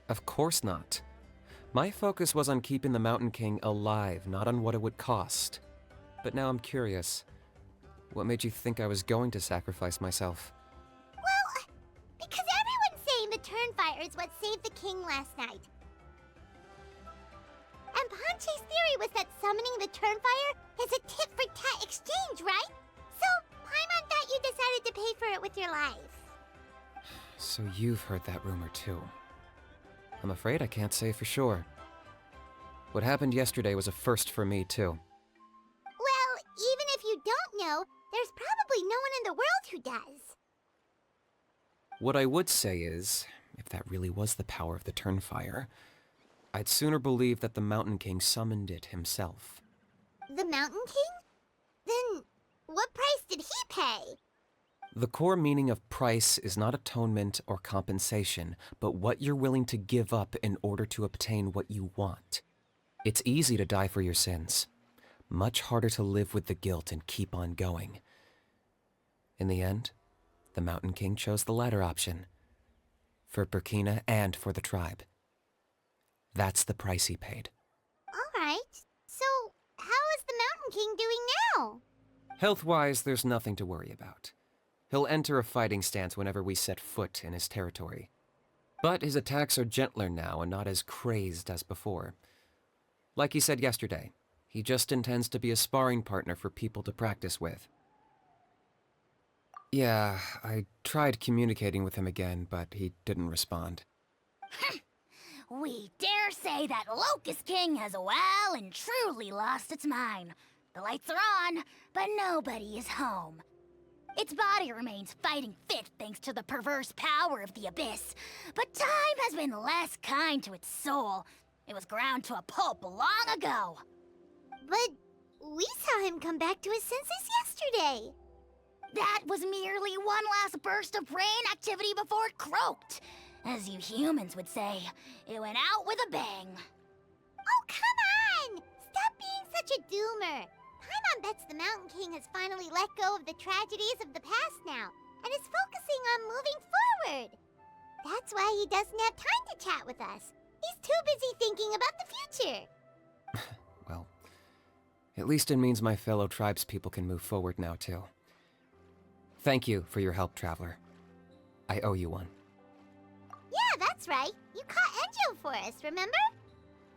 Of course not. My focus was on keeping the Mountain King alive, not on what it would cost. But now I'm curious. What made you think I was going to sacrifice myself? Well, because everyone's saying the Turnfire is what saved the king last night. And Ponche's theory was that summoning the Turnfire is a tit-for-tat exchange, right? So, Paimon thought you decided to pay for it with your life. So you've heard that rumor too. I'm afraid I can't say for sure. What happened yesterday was a first for me too. Well, even if you don't know, there's probably no one in the world who does. What I would say is, if that really was the power of the Turnfire, I'd sooner believe that the Mountain King summoned it himself. The Mountain King? Then, what price did he pay? The core meaning of price is not atonement or compensation, but what you're willing to give up in order to obtain what you want. It's easy to die for your sins. Much harder to live with the guilt and keep on going. In the end, the Mountain King chose the latter option. For Burkina and for the tribe. That's the price he paid. Alright, so how is the Mountain King doing now? Health-wise, there's nothing to worry about. He'll enter a fighting stance whenever we set foot in his territory. But his attacks are gentler now and not as crazed as before. Like he said yesterday, he just intends to be a sparring partner for people to practice with. Yeah, I tried communicating with him again, but he didn't respond. We dare say that Locust King has well and truly lost its mind. The lights are on, but nobody is home. Its body remains fighting fit thanks to the perverse power of the Abyss, but time has been less kind to its soul. It was ground to a pulp long ago. But we saw him come back to his senses yesterday. That was merely one last burst of brain activity before it croaked. As you humans would say, it went out with a bang. Oh, come on! Stop being such a doomer. Paimon bets the Mountain King has finally let go of the tragedies of the past now, and is focusing on moving forward. That's why he doesn't have time to chat with us. He's too busy thinking about the future. Well, at least it means my fellow tribespeople can move forward now, too. Thank you for your help, Traveler. I owe you one. Yeah, that's right. You caught Enjo for us, remember?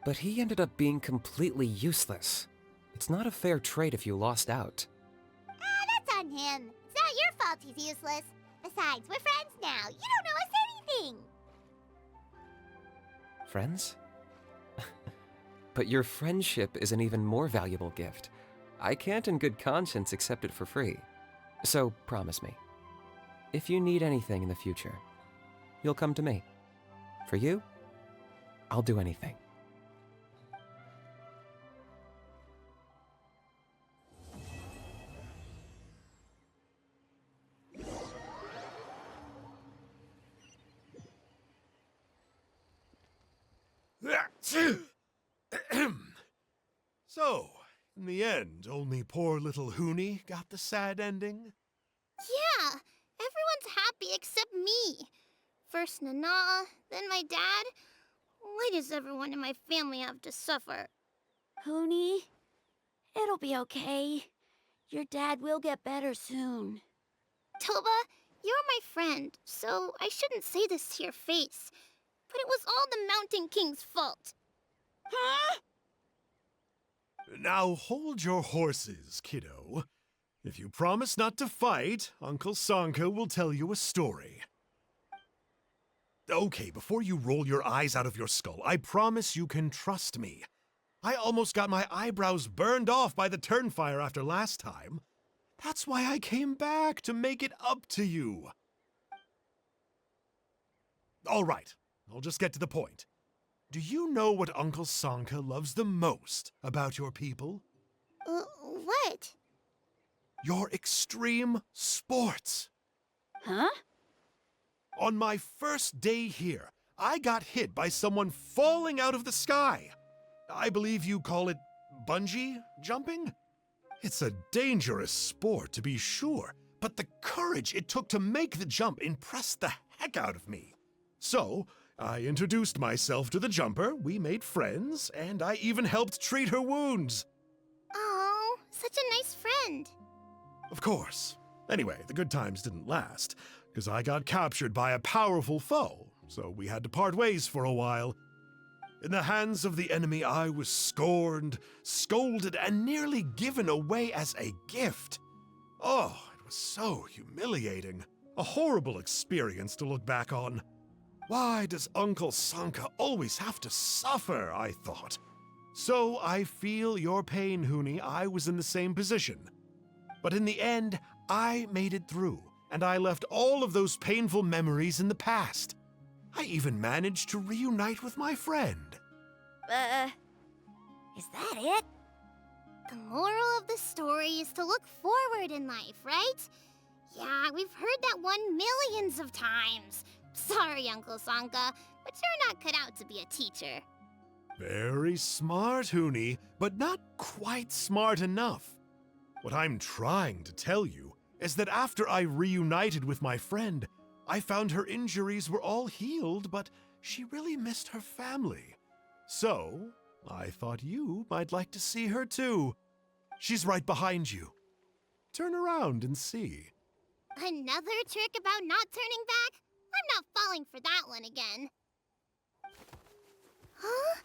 But he ended up being completely useless. It's not a fair trade if you lost out. That's on him. It's not your fault he's useless. Besides, we're friends now. You don't know us anything. Friends? But your friendship is an even more valuable gift. I can't in good conscience accept it for free. So promise me, if you need anything in the future, you'll come to me. For you, I'll do anything. So, in the end, only poor little Hoonie got the sad ending? Yeah, everyone's happy except me. First Nana, then my dad. Why does everyone in my family have to suffer? Hoonie, it'll be okay. Your dad will get better soon. Toba, you're my friend, so I shouldn't say this to your face. But it was all the Mountain King's fault. Huh? Now hold your horses, kiddo. If you promise not to fight, Uncle Sanka will tell you a story. Okay, before you roll your eyes out of your skull, I promise you can trust me. I almost got my eyebrows burned off by the Turnfire after last time. That's why I came back, to make it up to you. All right, I'll just get to the point. Do you know what Uncle Sanka loves the most about your people? What? Your extreme sports. Huh? On my first day here, I got hit by someone falling out of the sky. I believe you call it bungee jumping? It's a dangerous sport, to be sure, but the courage it took to make the jump impressed the heck out of me. So, I introduced myself to the jumper, we made friends, and I even helped treat her wounds. Oh, such a nice friend. Of course. Anyway, the good times didn't last, because I got captured by a powerful foe, so we had to part ways for a while. In the hands of the enemy, I was scorned, scolded, and nearly given away as a gift. Oh, it was so humiliating. A horrible experience to look back on. Why does Uncle Sanka always have to suffer, I thought. So I feel your pain, Huni. I was in the same position. But in the end, I made it through, and I left all of those painful memories in the past. I even managed to reunite with my friend. Is that it? The moral of the story is to look forward in life, right? Yeah, we've heard that one millions of times. Sorry, Uncle Sanka, but you're not cut out to be a teacher. Very smart, Huni, but not quite smart enough. What I'm trying to tell you is that after I reunited with my friend, I found her injuries were all healed, but she really missed her family. So, I thought you might like to see her too. She's right behind you. Turn around and see. Another trick about not turning back? I'm not falling for that one again. Huh?